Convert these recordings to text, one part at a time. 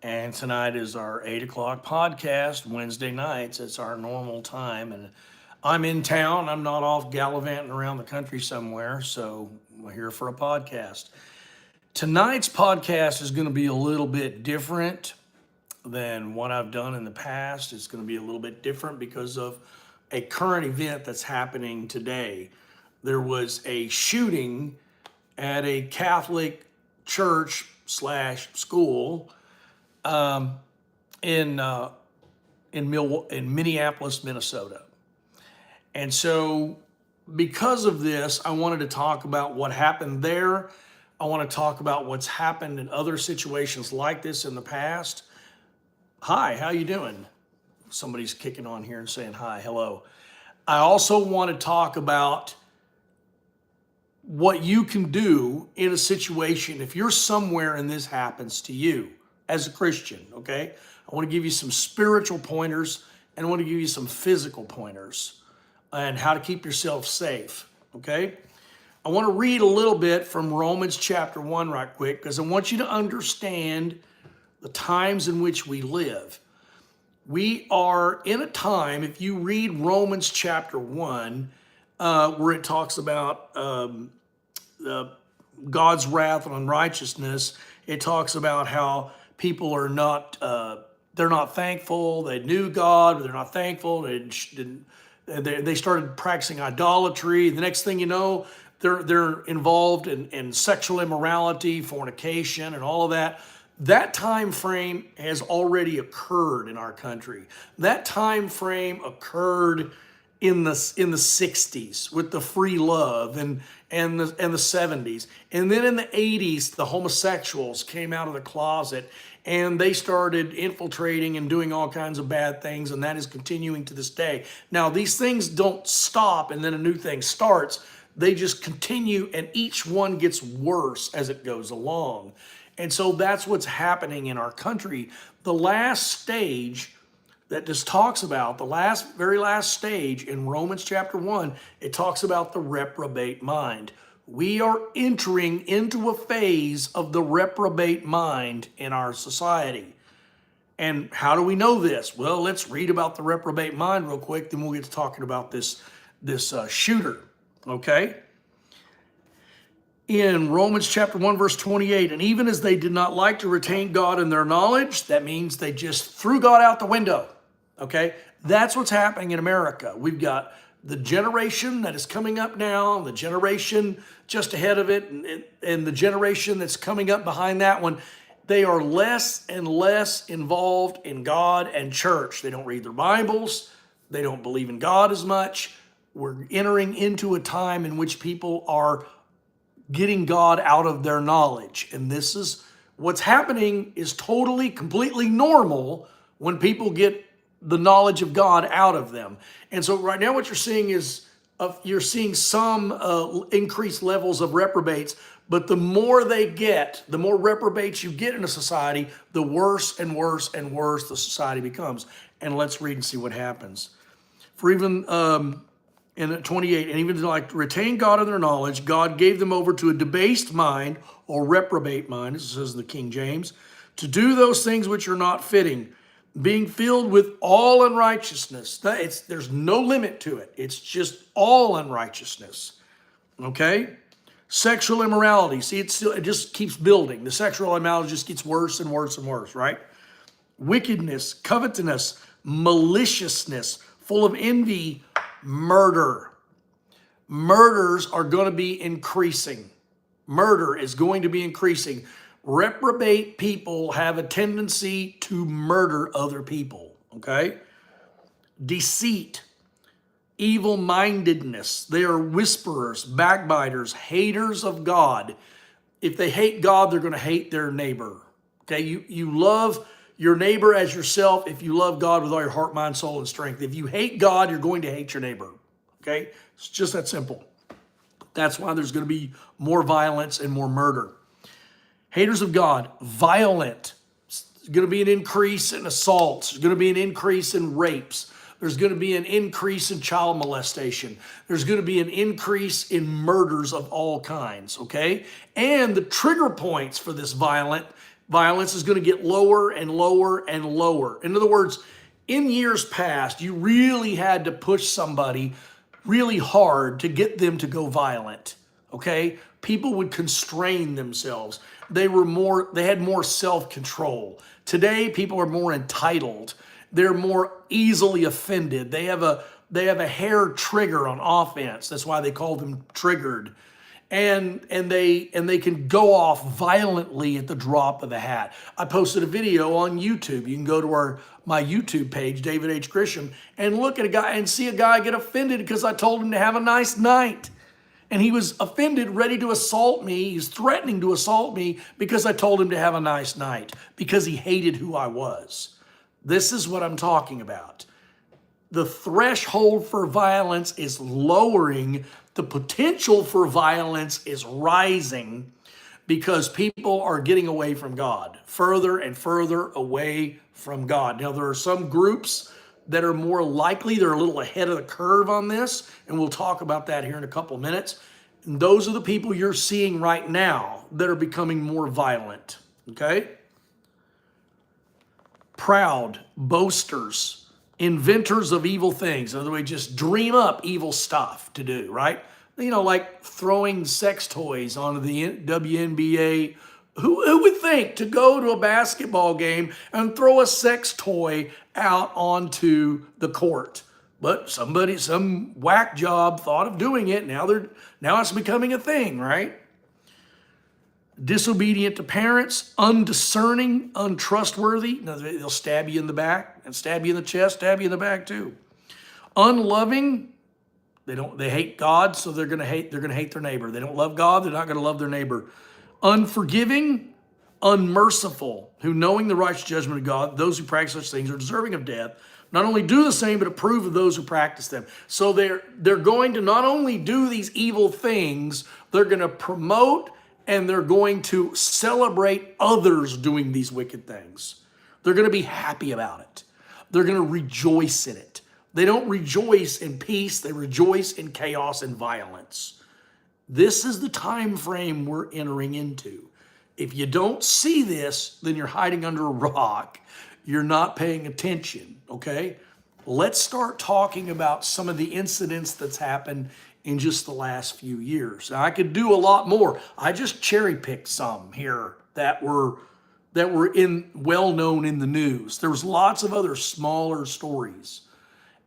And tonight is our 8 o'clock podcast, Wednesday nights. It's our normal time. And I'm in town. I'm not off gallivanting around the country somewhere. So we're here for a podcast. Tonight's podcast is going to be a little bit different than what I've done in the past. It's going to be a little bit different because of a current event that's happening today. There was a shooting at a Catholic church slash school in Minneapolis, Minnesota. And so because of this, I wanted to talk about what happened there. I want to talk about what's happened in other situations like this in the past. Hi, how you doing? Somebody's kicking on here and saying hi, hello. I also want to talk about what you can do in a situation if you're somewhere and this happens to you as a Christian, okay? I want to give you some spiritual pointers and I want to give you some physical pointers and how to keep yourself safe, okay? I want to read a little bit from Romans chapter 1 right quick because I want you to understand the times in which we live. We are in a time, if you read Romans chapter 1, where it talks about God's wrath and unrighteousness, it talks about how people are not, they're not thankful. They knew God, but they're not thankful. They started practicing idolatry. The next thing you know, they're involved in sexual immorality, fornication, and all of that. That time frame has already occurred in our country. That time frame occurred in the 60s with the free love and the 70s. And then in the 80s, the homosexuals came out of the closet and they started infiltrating and doing all kinds of bad things, and that is continuing to this day. Now, these things don't stop and then a new thing starts. They just continue, and each one gets worse as it goes along. And so that's what's happening in our country. The last stage that this talks about, the very last stage in Romans chapter 1, it talks about the reprobate mind. We are entering into a phase of the reprobate mind in our society. And how do we know this? Well, let's read about the reprobate mind real quick, then we'll get to talking about this shooter, okay? In Romans chapter 1, verse 28, and even as they did not like to retain God in their knowledge, that means they just threw God out the window, okay? That's what's happening in America. We've got the generation that is coming up now, the generation just ahead of it, and the generation that's coming up behind that one. They are less and less involved in God and church. They don't read their Bibles. They don't believe in God as much. We're entering into a time in which people are getting God out of their knowledge. And this is what's happening is totally, completely normal when people get the knowledge of God out of them. And so right now what you're seeing is you're seeing some increased levels of reprobates, but the more they get, the more reprobates you get in a society, the worse and worse and worse the society becomes. And let's read and see what happens. For even in 28, and even to like retain God in their knowledge, God gave them over to a debased mind or reprobate mind, as it says in the King James, to do those things which are not fitting, being filled with all unrighteousness. There's no limit to it. It's just all unrighteousness. Okay? Sexual immorality. See, it just keeps building. The sexual immorality just gets worse and worse and worse, right? Wickedness, covetousness, maliciousness, full of envy, murder. Murders are going to be increasing. Murder is going to be increasing. Reprobate people have a tendency to murder other people, okay? Deceit, evil-mindedness. They are whisperers, backbiters, haters of God. If they hate God, they're going to hate their neighbor, okay? You love your neighbor as yourself if you love God with all your heart, mind, soul, and strength. If you hate God, you're going to hate your neighbor, okay? It's just that simple. That's why there's going to be more violence and more murder. Haters of God, violent. There's going to be an increase in assaults. There's going to be an increase in rapes. There's going to be an increase in child molestation. There's going to be an increase in murders of all kinds, okay? And the trigger points for this violent Violence is going to get lower and lower and lower. In other words, in years past, you really had to push somebody really hard to get them to go violent. Okay? People would constrain themselves. They had more self-control. Today, people are more entitled. They're more easily offended. They have a hair trigger on offense. That's why they call them triggered. And they can go off violently at the drop of a hat. I posted a video on YouTube. You can go to my YouTube page, David H. Grisham, and look at a guy and see a guy get offended because I told him to have a nice night. And he was offended, ready to assault me. He's threatening to assault me because I told him to have a nice night, because he hated who I was. This is what I'm talking about. The threshold for violence is lowering. The potential for violence is rising because people are getting away from God, further and further away from God. Now, there are some groups that are more likely, they're a little ahead of the curve on this, and we'll talk about that here in a couple of minutes. And those are the people you're seeing right now that are becoming more violent, okay? Proud, boasters, inventors of evil things. In other words, just dream up evil stuff to do, right? You know, like throwing sex toys onto the WNBA. Who would think to go to a basketball game and throw a sex toy out onto the court? But some whack job thought of doing it. Now it's becoming a thing, right? Disobedient to parents, undiscerning, untrustworthy. Now, they'll stab you in the back and stab you in the chest, stab you in the back too. Unloving. They hate God, so they're gonna hate their neighbor. They don't love God, they're not gonna love their neighbor. Unforgiving, unmerciful, who knowing the righteous judgment of God, those who practice such things are deserving of death. Not only do the same, but approve of those who practice them. So they're going to not only do these evil things, they're going to promote and they're going to celebrate others doing these wicked things. They're going to be happy about it. They're going to rejoice in it. They don't rejoice in peace. They rejoice in chaos and violence. This is the time frame we're entering into. If you don't see this, then you're hiding under a rock. You're not paying attention, okay? Let's start talking about some of the incidents that's happened in just the last few years. Now, I could do a lot more. I just cherry-picked some here that were well known in the news. There was lots of other smaller stories,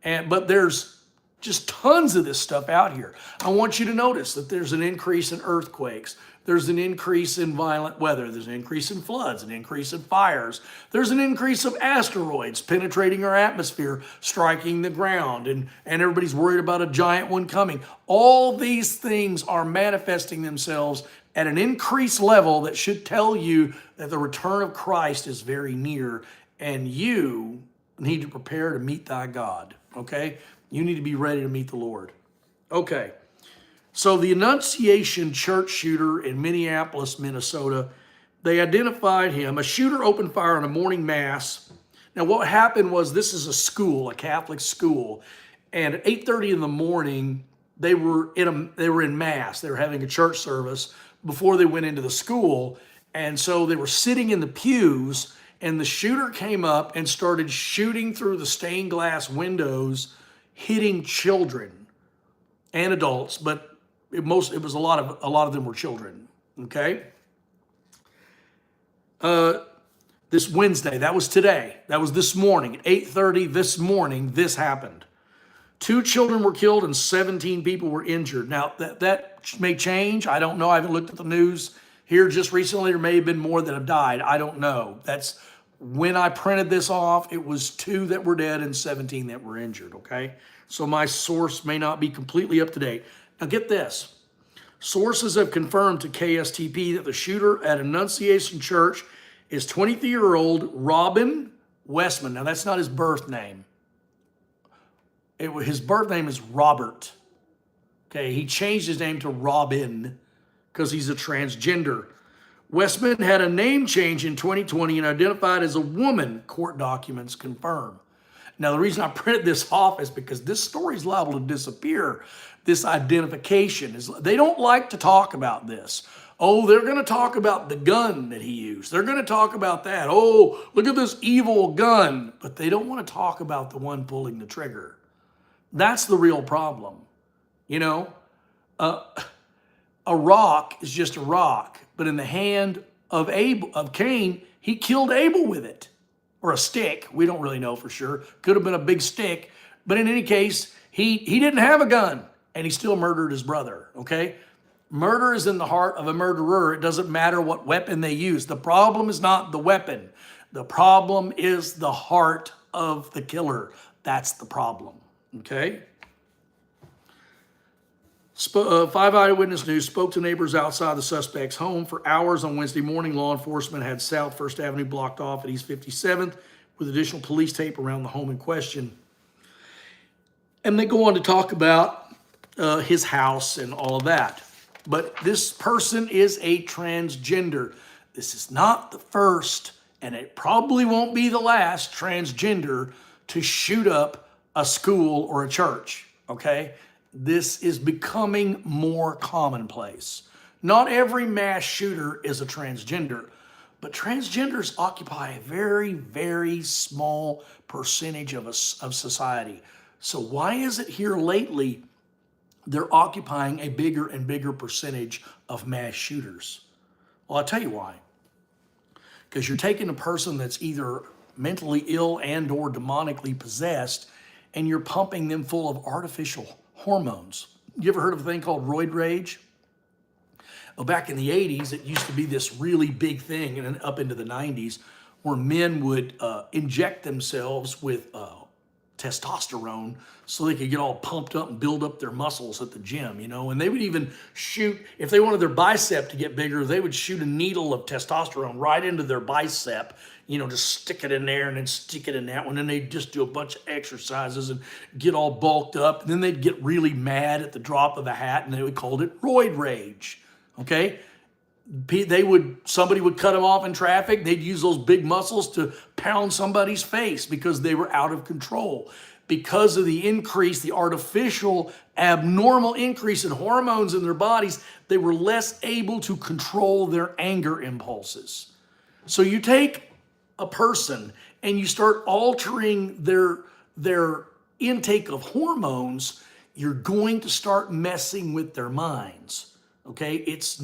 but there's just tons of this stuff out here. I want you to notice that there's an increase in earthquakes. There's an increase in violent weather. There's an increase in floods, an increase in fires. There's an increase of asteroids penetrating our atmosphere, striking the ground, and everybody's worried about a giant one coming. All these things are manifesting themselves at an increased level that should tell you that the return of Christ is very near, and you need to prepare to meet thy God, okay? You need to be ready to meet the Lord. Okay. So the Annunciation church shooter in Minneapolis, Minnesota, they identified him. A shooter opened fire on a morning mass. Now what happened was, this is a school, a Catholic school, and at 8:30 in the morning, they were in mass. They were having a church service before they went into the school, and so they were sitting in the pews, and the shooter came up and started shooting through the stained glass windows, hitting children and adults, but it was a lot of them were children. Okay. This Wednesday, that was today. That was this morning at 8:30 this morning. This happened. 2 children were killed and 17 people were injured. Now that may change. I don't know. I haven't looked at the news here just recently. There may have been more that have died. I don't know. That's when I printed this off. It was 2 that were dead and 17 that were injured. Okay. So my source may not be completely up to date. Now get this. Sources have confirmed to KSTP that the shooter at Annunciation Church is 23-year-old Robin Westman. Now that's not his birth name. His birth name is Robert. Okay, he changed his name to Robin because he's a transgender. Westman had a name change in 2020 and identified as a woman, court documents confirm. Now, the reason I printed this off is because this story is liable to disappear. This identification they don't like to talk about this. Oh, they're going to talk about the gun that he used. They're going to talk about that. Oh, look at this evil gun. But they don't want to talk about the one pulling the trigger. That's the real problem. You know, a rock is just a rock, but in the hand of Cain, he killed Abel with it, or a stick. We don't really know for sure. Could have been a big stick, but in any case, he didn't have a gun, and he still murdered his brother. Okay, murder is in the heart of a murderer. It doesn't matter what weapon they use. The problem is not the weapon. The problem is the heart of the killer. That's the problem. Okay. 5 Eyewitness News spoke to neighbors outside the suspect's home for hours on Wednesday morning. Law enforcement had South First Avenue blocked off at East 57th with additional police tape around the home in question. And they go on to talk about his house and all of that. But this person is a transgender. This is not the first, and it probably won't be the last transgender to shoot up a school or a church, okay? This is becoming more commonplace. Not every mass shooter is a transgender, but transgenders occupy a very, very small percentage of society. So why is it here lately they're occupying a bigger and bigger percentage of mass shooters? Well, I'll tell you why. Because you're taking a person that's either mentally ill and or demonically possessed, and you're pumping them full of artificial hormones. You ever heard of a thing called roid rage? Well, back in the 80s, it used to be this really big thing, and up into the 90s, where men would inject themselves with testosterone so they could get all pumped up and build up their muscles at the gym, you know, and they would even shoot, if they wanted their bicep to get bigger, they would shoot a needle of testosterone right into their bicep, you know, just stick it in there and then stick it in that one. And they'd just do a bunch of exercises and get all bulked up. And then they'd get really mad at the drop of a hat, and they would call it roid rage. Okay. Somebody would cut them off in traffic. They'd use those big muscles to pound somebody's face because they were out of control. Because of the increase, the artificial, abnormal increase in hormones in their bodies, they were less able to control their anger impulses. So you take a person and you start altering their intake of hormones, you're going to start messing with their minds. Okay, it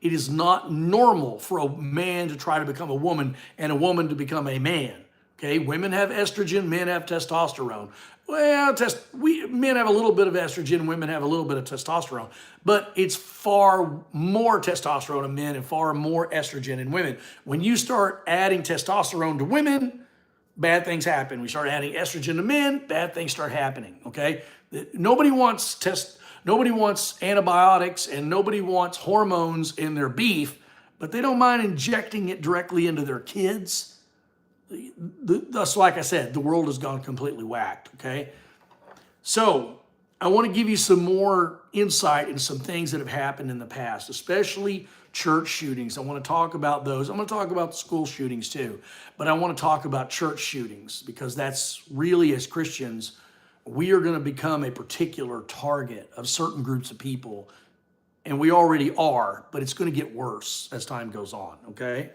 is not normal for a man to try to become a woman and a woman to become a man. Okay, women have estrogen, men have testosterone. Well, men have a little bit of estrogen, women have a little bit of testosterone, but it's far more testosterone in men and far more estrogen in women. When you start adding testosterone to women, bad things happen. We start adding estrogen to men, bad things start happening. Okay, nobody wants antibiotics and nobody wants hormones in their beef, but they don't mind injecting it directly into their kids. That's like I said, the world has gone completely whacked, okay? So I want to give you some more insight into some things that have happened in the past, especially church shootings. I want to talk about those. I'm going to talk about school shootings too, but I want to talk about church shootings because that's really, as Christians, we are going to become a particular target of certain groups of people, and we already are, but it's going to get worse as time goes on, okay?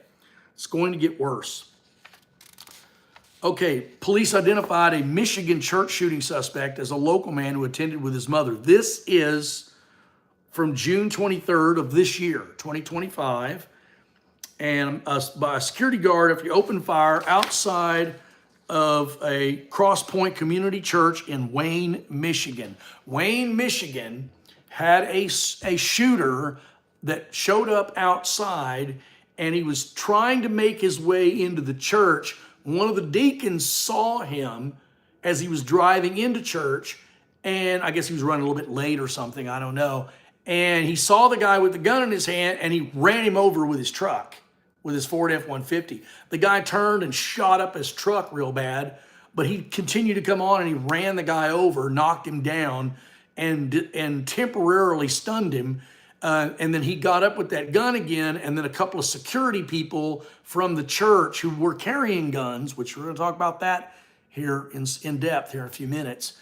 It's going to get worse. Okay, police identified a Michigan church shooting suspect as a local man who attended with his mother. This is from June 23rd of this year, 2025. And by a security guard, after he opened fire outside of a Cross Point Community Church in Wayne, Michigan. Wayne, Michigan had a shooter that showed up outside, and he was trying to make his way into the church. One of the deacons saw him as he was driving into church, and I guess he was running a little bit late or something, I don't know. And he saw the guy with the gun in his hand, and he ran him over with his truck, with his Ford F-150. The guy turned and shot up his truck real bad, but he continued to come on, and he ran the guy over, knocked him down, and temporarily stunned him. And then he got up with that gun again, and then a couple of security people from the church who were carrying guns, which we're going to talk about that here in depth here in a few minutes,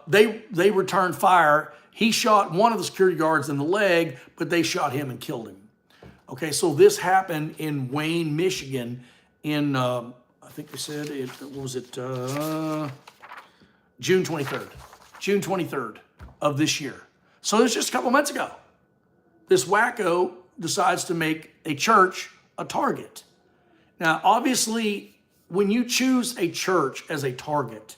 they returned fire. He shot one of the security guards in the leg, but they shot him and killed him. Okay, so this happened in Wayne, Michigan in, I think they said it, what was it, June 23rd. June 23rd of this year. So it's just a couple months ago. This wacko decides to make a church a target. Now, obviously, when you choose a church as a target,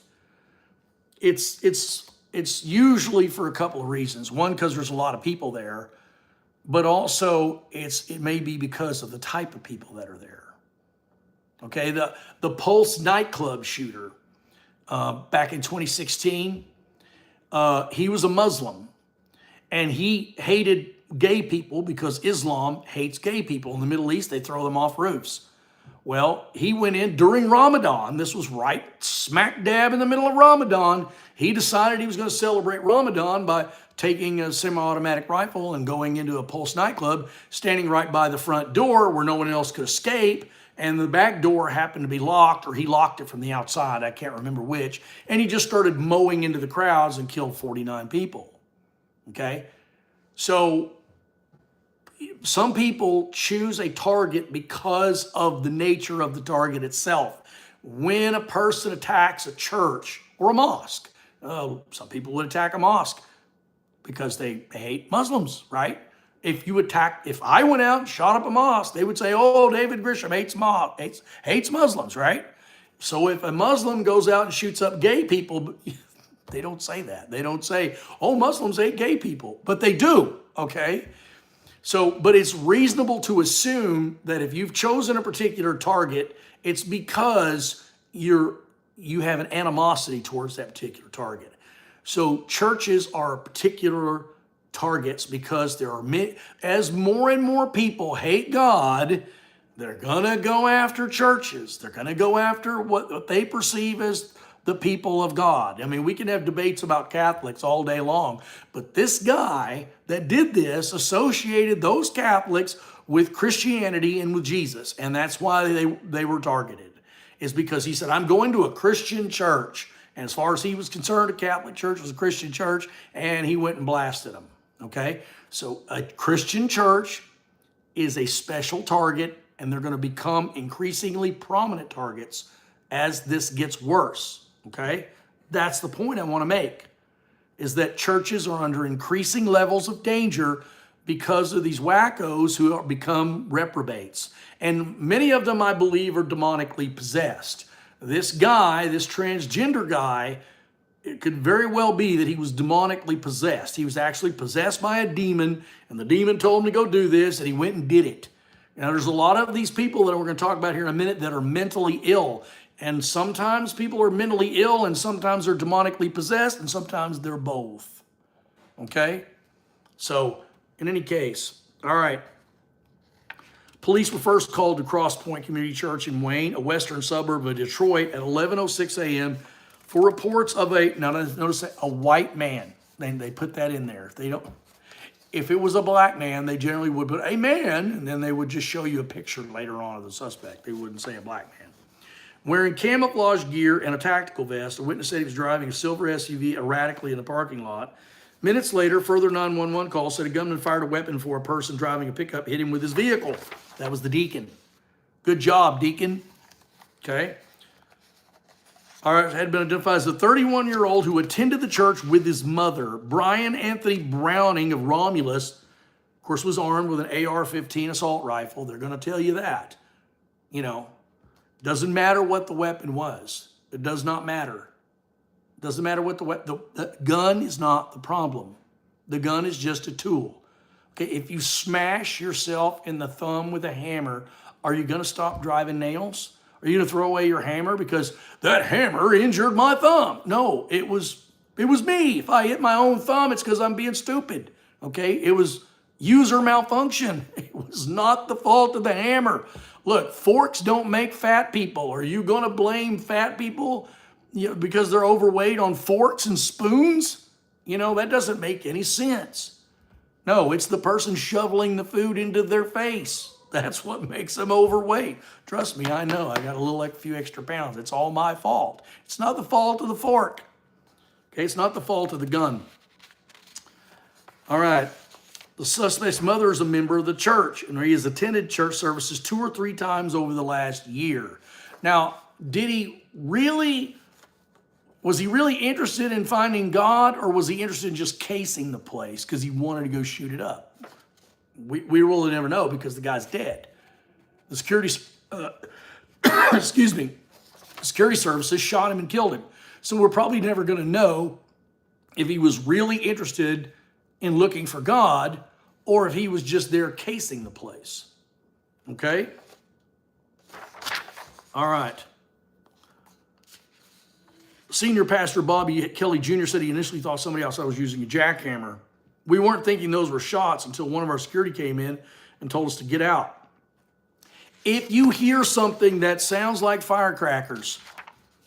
it's usually for a couple of reasons. One, because there's a lot of people there, but also it may be because of the type of people that are there. Okay, the Pulse nightclub shooter back in 2016, he was a Muslim, and he hated gay people because Islam hates gay people. In the Middle East, they throw them off roofs. Well, he went in during Ramadan. This was right smack dab in the middle of Ramadan. He decided he was going to celebrate Ramadan by taking a semi-automatic rifle and going into a Pulse nightclub, standing right by the front door where no one else could escape. And the back door happened to be locked, or he locked it from the outside. I can't remember which. And he just started mowing into the crowds and killed 49 people. Okay? So some people choose a target because of the nature of the target itself. When a person attacks a church or a mosque, some people would attack a mosque because they hate Muslims, right? If I went out and shot up a mosque, they would say, oh, David Grisham hates Muslims, right? So if a Muslim goes out and shoots up gay people, they don't say that. They don't say, oh, Muslims hate gay people, but they do, okay? So, but it's reasonable to assume that if you've chosen a particular target, it's because you have an animosity towards that particular target. So churches are particular targets because there are as more and more people hate God, they're gonna go after churches. They're gonna go after what they perceive as the people of God. I mean, we can have debates about Catholics all day long, but this guy that did this associated those Catholics with Christianity and with Jesus, and that's why they were targeted, is because he said, I'm going to a Christian church. And as far as he was concerned, a Catholic church was a Christian church, and he went and blasted them, okay? So a Christian church is a special target, and they're going to become increasingly prominent targets as this gets worse. Okay, that's the point I want to make, is that churches are under increasing levels of danger because of these wackos who become reprobates. And many of them, I believe, are demonically possessed. This guy, this transgender guy, it could very well be that he was demonically possessed. He was actually possessed by a demon, and the demon told him to go do this, and he went and did it. Now, there's a lot of these people that we're going to talk about here in a minute that are mentally ill. And sometimes people are mentally ill, and sometimes they're demonically possessed, and sometimes they're both. Okay? So, in any case, all right. Police were first called to Cross Point Community Church in Wayne, a western suburb of Detroit, at 11:06 a.m. for reports of notice a white man. They put that in there. If it was a black man, they generally would put a man, and then they would just show you a picture later on of the suspect. They wouldn't say a black man. Wearing camouflage gear and a tactical vest, a witness said he was driving a silver SUV erratically in the parking lot. Minutes later, further 911 call said a gunman fired a weapon for a person driving a pickup, hit him with his vehicle. That was the deacon. Good job, deacon. Okay. All right, had been identified as a 31-year-old who attended the church with his mother. Brian Anthony Browning of Romulus, of course, was armed with an AR-15 assault rifle. They're going to tell you that. You know, doesn't matter what the weapon was. It does not matter. It doesn't matter what the gun is not the problem. The gun is just a tool. Okay, if you smash yourself in the thumb with a hammer, are you going to stop driving nails? Are you going to throw away your hammer because that hammer injured my thumb? No, it was me. If I hit my own thumb, it's because I'm being stupid. Okay, it was user malfunction. It was not the fault of the hammer. Look, forks don't make fat people. Are you going to blame fat people because they're overweight on forks and spoons? You know, that doesn't make any sense. No, it's the person shoveling the food into their face. That's what makes them overweight. Trust me, I know. I got a few extra pounds. It's all my fault. It's not the fault of the fork. Okay, it's not the fault of the gun. All right. The suspect's mother is a member of the church, and he has attended church services 2 or 3 times over the last year. Now, was he really interested in finding God, or was he interested in just casing the place because he wanted to go shoot it up? We really never know because the guy's dead. The security, security services shot him and killed him. So we're probably never going to know if he was really interested in looking for God or if he was just there casing the place. Okay? All right. Senior Pastor Bobby Kelly Jr. said he initially thought somebody else was using a jackhammer. We weren't thinking those were shots until one of our security came in and told us to get out. If you hear something that sounds like firecrackers,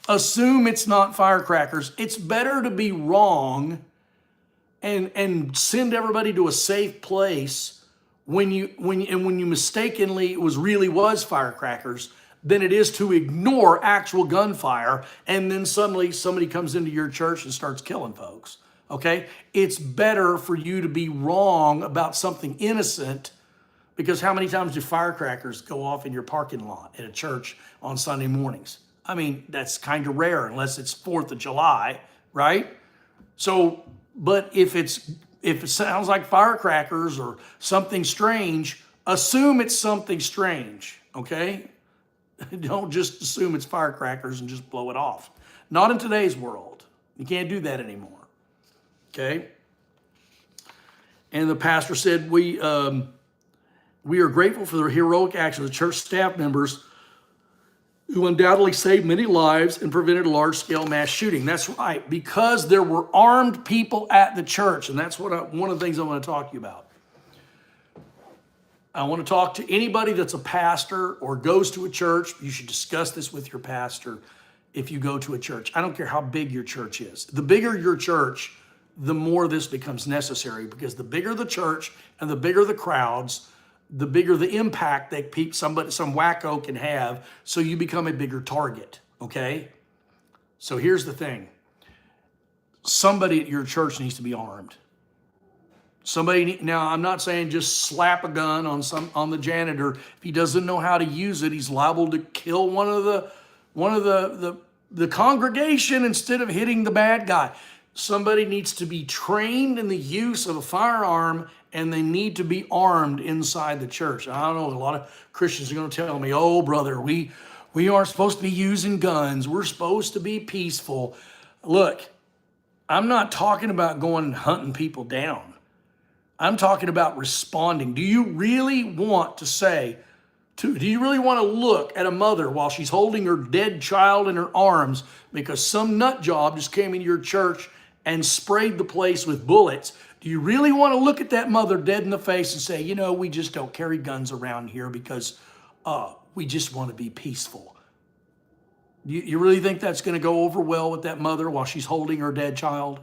assume it's not firecrackers. It's better to be wrong and send everybody to a safe place when you mistakenly it was firecrackers than it is to ignore actual gunfire and then suddenly somebody comes into your church and starts killing folks. Okay? It's better for you to be wrong about something innocent, because how many times do firecrackers go off in your parking lot at a church on Sunday mornings? I mean, that's kind of rare unless it's 4th of July, right? So, but if it sounds like firecrackers or something strange, assume it's something strange, okay? Don't just assume it's firecrackers and just blow it off. Not in today's world. You can't do that anymore, okay? And the pastor said, we are grateful for the heroic actions of church staff members who undoubtedly saved many lives and prevented a large-scale mass shooting. That's right, because there were armed people at the church, and that's one of the things I want to talk to you about. I want to talk to anybody that's a pastor or goes to a church. You should discuss this with your pastor if you go to a church. I don't care how big your church is. The bigger your church, the more this becomes necessary, because the bigger the church and the bigger the crowds, the bigger the impact that some wacko can have, so you become a bigger target, okay? So here's the thing. Somebody at your church needs to be armed. Now I'm not saying just slap a gun on the janitor. If he doesn't know how to use it, he's liable to kill one of the congregation instead of hitting the bad guy. Somebody needs to be trained in the use of a firearm, and they need to be armed inside the church. I don't know, a lot of Christians are going to tell me, oh, brother, we aren't supposed to be using guns. We're supposed to be peaceful. Look, I'm not talking about going and hunting people down. I'm talking about responding. Do you really want to look at a mother while she's holding her dead child in her arms because some nut job just came into your church and sprayed the place with bullets? Do you really want to look at that mother dead in the face and say, we just don't carry guns around here because we just want to be peaceful? You really think that's going to go over well with that mother while she's holding her dead child?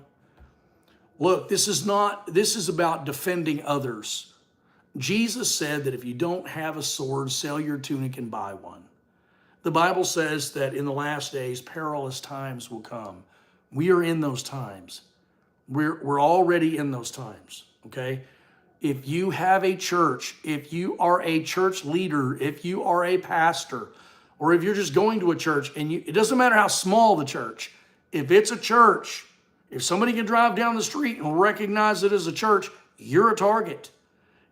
Look, this is about defending others. Jesus said that if you don't have a sword, sell your tunic and buy one. The Bible says that in the last days, perilous times will come. We are in those times. We're already in those times, okay? If you have a church, if you are a church leader, if you are a pastor, or if you're just going to a church, and it doesn't matter how small the church, if it's a church, if somebody can drive down the street and recognize it as a church, you're a target.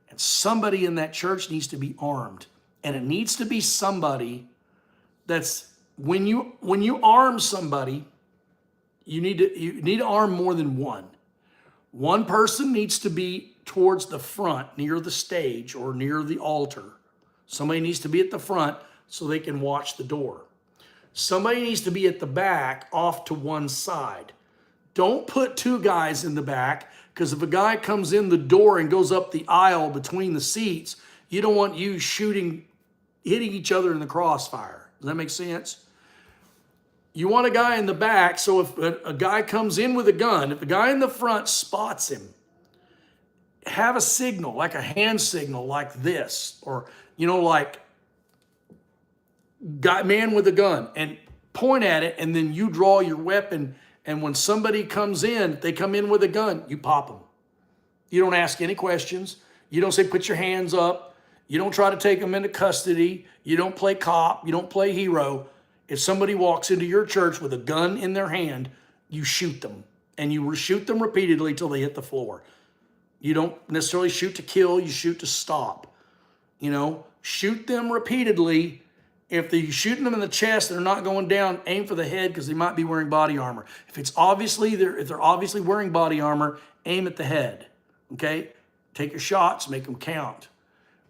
And somebody in that church needs to be armed. And it needs to be somebody that's, when you arm somebody, you need to arm more than one. One person needs to be towards the front, near the stage or near the altar. Somebody needs to be at the front so they can watch the door. Somebody needs to be at the back, off to one side. Don't put 2 guys in the back, because if a guy comes in the door and goes up the aisle between the seats, you don't want you hitting each other in the crossfire. Does that make sense? You want a guy in the back, so if a guy comes in with a gun, if the guy in the front spots him, have a signal, like a hand signal like this, or, like man with a gun, and point at it, and then you draw your weapon. And when somebody comes in, they come in with a gun, you pop them. You don't ask any questions. You don't say, put your hands up. You don't try to take them into custody. You don't play cop. You don't play hero. If somebody walks into your church with a gun in their hand, you shoot them. And you shoot them repeatedly till they hit the floor. You don't necessarily shoot to kill. You shoot to stop. You know, shoot them repeatedly. If you're shooting them in the chest, they're not going down, aim for the head because they might be wearing body armor. If they're obviously wearing body armor, aim at the head. Okay? Take your shots, make them count.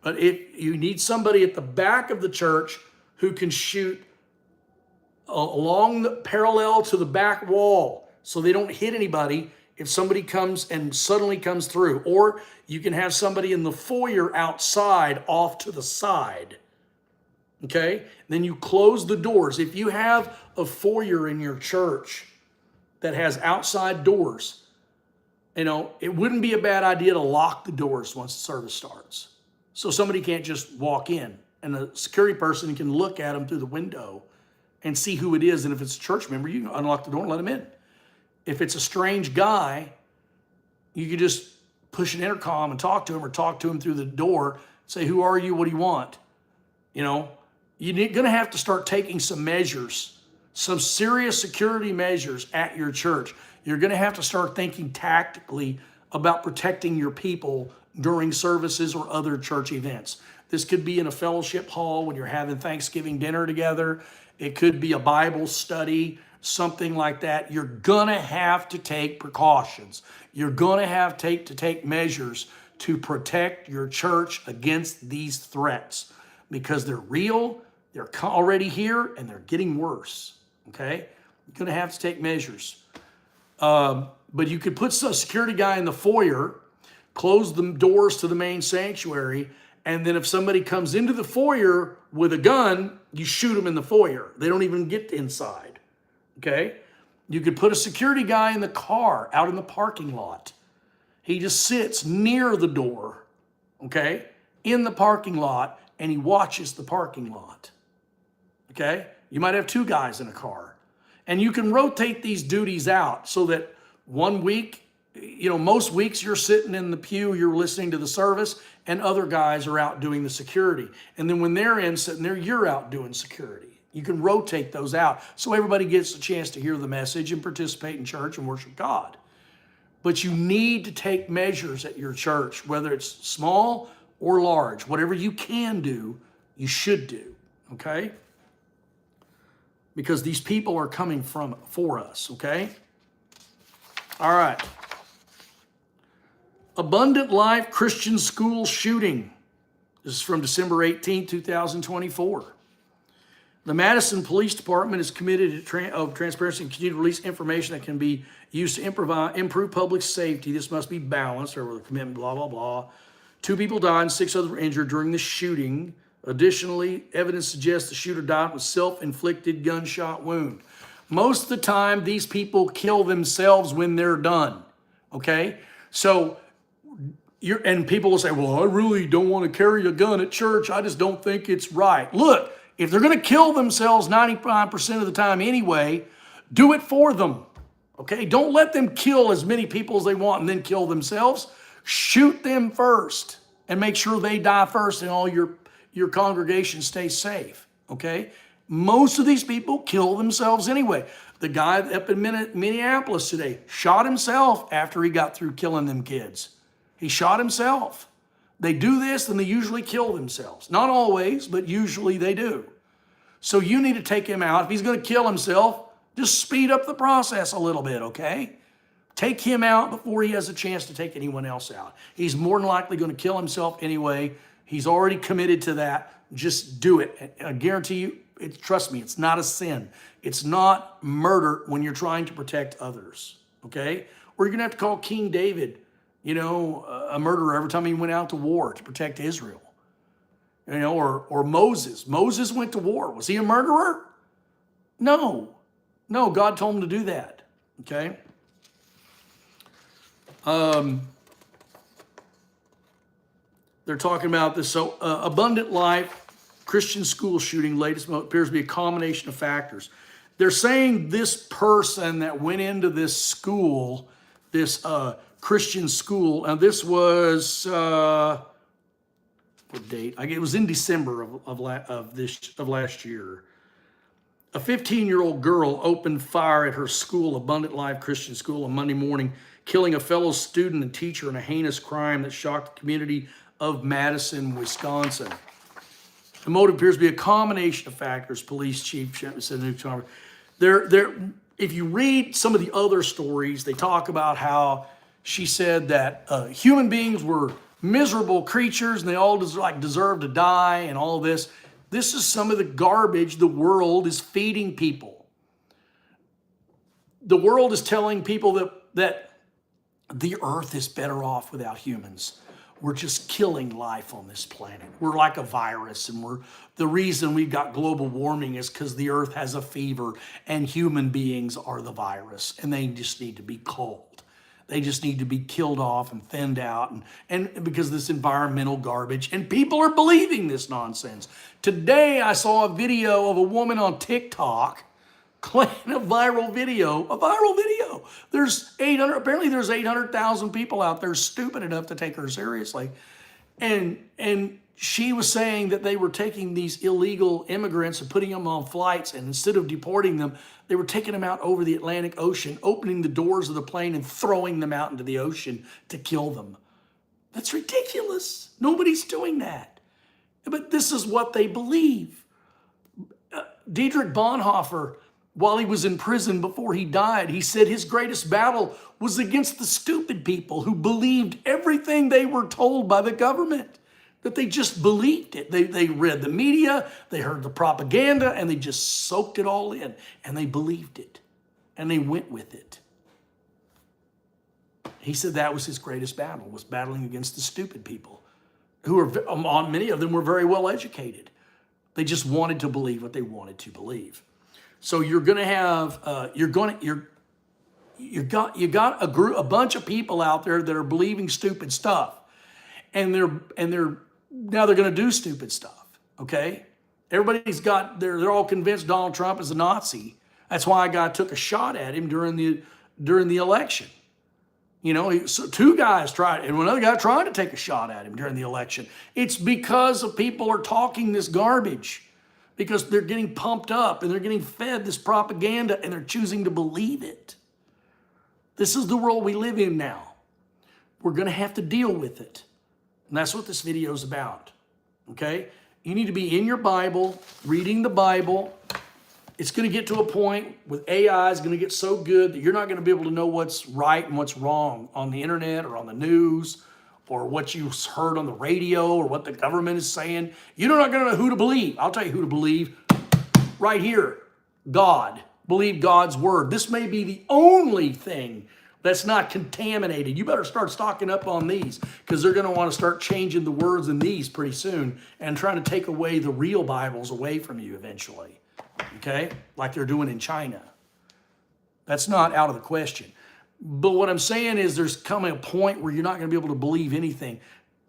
But if you need somebody at the back of the church who can shoot along the parallel to the back wall so they don't hit anybody if somebody comes and suddenly comes through. Or you can have somebody in the foyer outside off to the side. Okay? Then you close the doors. If you have a foyer in your church that has outside doors, you know, it wouldn't be a bad idea to lock the doors once the service starts. So somebody can't just walk in and a security person can look at them through the window and see who it is. And if it's a church member, you can unlock the door and let them in. If it's a strange guy, you can just push an intercom and talk to him or talk to him through the door. Say, who are you? What do you want? You know, you're going to have to start taking some measures, some serious security measures at your church. You're going to have to start thinking tactically about protecting your people during services or other church events. This could be in a fellowship hall when you're having Thanksgiving dinner together. It could be a Bible study, something like that. You're going to have to take precautions. You're going to have to take measures to protect your church against these threats because they're real, they're already here, and they're getting worse, okay? You're going to have to take measures. But you could put a security guy in the foyer, close the doors to the main sanctuary, and then if somebody comes into the foyer with a gun, you shoot them in the foyer. They don't even get inside, okay? You could put a security guy in the car out in the parking lot. He just sits near the door, okay, in the parking lot, and he watches the parking lot, okay? You might have two guys in a car. And you can rotate these duties out so that one week, you know, most weeks you're sitting in the pew, you're listening to the service, and other guys are out doing the security. And then when they're in sitting there, you're out doing security. You can rotate those out so everybody gets a chance to hear the message and participate in church and worship God. But you need to take measures at your church, whether it's small or large. Whatever you can do, you should do, okay? Because these people are coming for us, okay? All right. Abundant Life Christian School shooting. This is from December 18, 2024. The Madison Police Department is committed to transparency and continue to release information that can be used to improve public safety. This must be balanced over the commitment, blah, blah, blah. 2 people died and 6 others were injured during the shooting. Additionally, evidence suggests the shooter died with self-inflicted gunshot wound. Most of the time, these people kill themselves when they're done, okay? So, and people will say, well, I really don't want to carry a gun at church. I just don't think it's right. Look, if they're going to kill themselves 95% of the time anyway, do it for them, okay? Don't let them kill as many people as they want and then kill themselves. Shoot them first and make sure they die first and all your congregation stays safe, okay? Most of these people kill themselves anyway. The guy up in Minneapolis today shot himself after he got through killing them kids. He shot himself. They do this and they usually kill themselves. Not always, but usually they do. So you need to take him out. If he's going to kill himself, just speed up the process a little bit, okay? Take him out before he has a chance to take anyone else out. He's more than likely going to kill himself anyway. He's already committed to that. Just do it. I guarantee you, trust me, it's not a sin. It's not murder when you're trying to protect others, okay? Or you're going to have to call King David, you know, a murderer every time he went out to war to protect Israel. You know, or Moses. Moses went to war. Was he a murderer? No. No, God told him to do that, okay? They're talking about this. So Abundant Life Christian school shooting latest appears to be a combination of factors. They're saying this person that went into this school this Christian school. And this was, what date? It was in December of last year. A 15-year-old girl opened fire at her school, Abundant Life Christian School, on Monday morning, killing a fellow student and teacher in a heinous crime that shocked the community of Madison, Wisconsin. The motive appears to be a combination of factors, police chief said in the New York Times. If you read some of the other stories, they talk about how she said that human beings were miserable creatures and they all deserve to die and all this. This is some of the garbage the world is feeding people. The world is telling people that the earth is better off without humans. We're just killing life on this planet. We're like a virus, and the reason we've got global warming is because the earth has a fever and human beings are the virus, and they just need to be culled. They just need to be killed off and thinned out, and because of this environmental garbage, and people are believing this nonsense. Today, I saw a video of a woman on TikTok playing a viral video. Apparently there's 800,000 people out there stupid enough to take her seriously. And she was saying that they were taking these illegal immigrants and putting them on flights, and instead of deporting them, they were taking them out over the Atlantic Ocean, opening the doors of the plane and throwing them out into the ocean to kill them. That's ridiculous. Nobody's doing that. But this is what they believe. Dietrich Bonhoeffer, while he was in prison before he died, he said his greatest battle was against the stupid people who believed everything they were told by the government, that they just believed it. They read the media, they heard the propaganda, and they just soaked it all in, and they believed it, and they went with it. He said that was his greatest battle, was battling against the stupid people, who were, many of them were very well educated. They just wanted to believe what they wanted to believe. So you're going to have, you got a bunch of people out there that are believing stupid stuff, and they're now they're going to do stupid stuff. Okay, they're all convinced Donald Trump is a Nazi. That's why a guy took a shot at him during the election. You know, so two guys tried, and another guy tried to take a shot at him during the election. It's because of people are talking this garbage, because they're getting pumped up and they're getting fed this propaganda and they're choosing to believe it. This is the world we live in now. We're going to have to deal with it. And that's what this video is about. Okay? You need to be in your Bible, reading the Bible. It's going to get to a point with AI is going to get so good that you're not going to be able to know what's right and what's wrong on the internet or on the news or what you heard on the radio or what the government is saying. You're not going to know who to believe. I'll tell you who to believe right here. God. Believe God's word. This may be the only thing that's not contaminated. You better start stocking up on these, because they're going to want to start changing the words in these pretty soon and trying to take away the real Bibles away from you eventually. Okay? Like they're doing in China. That's not out of the question. But what I'm saying is there's coming a point where you're not going to be able to believe anything.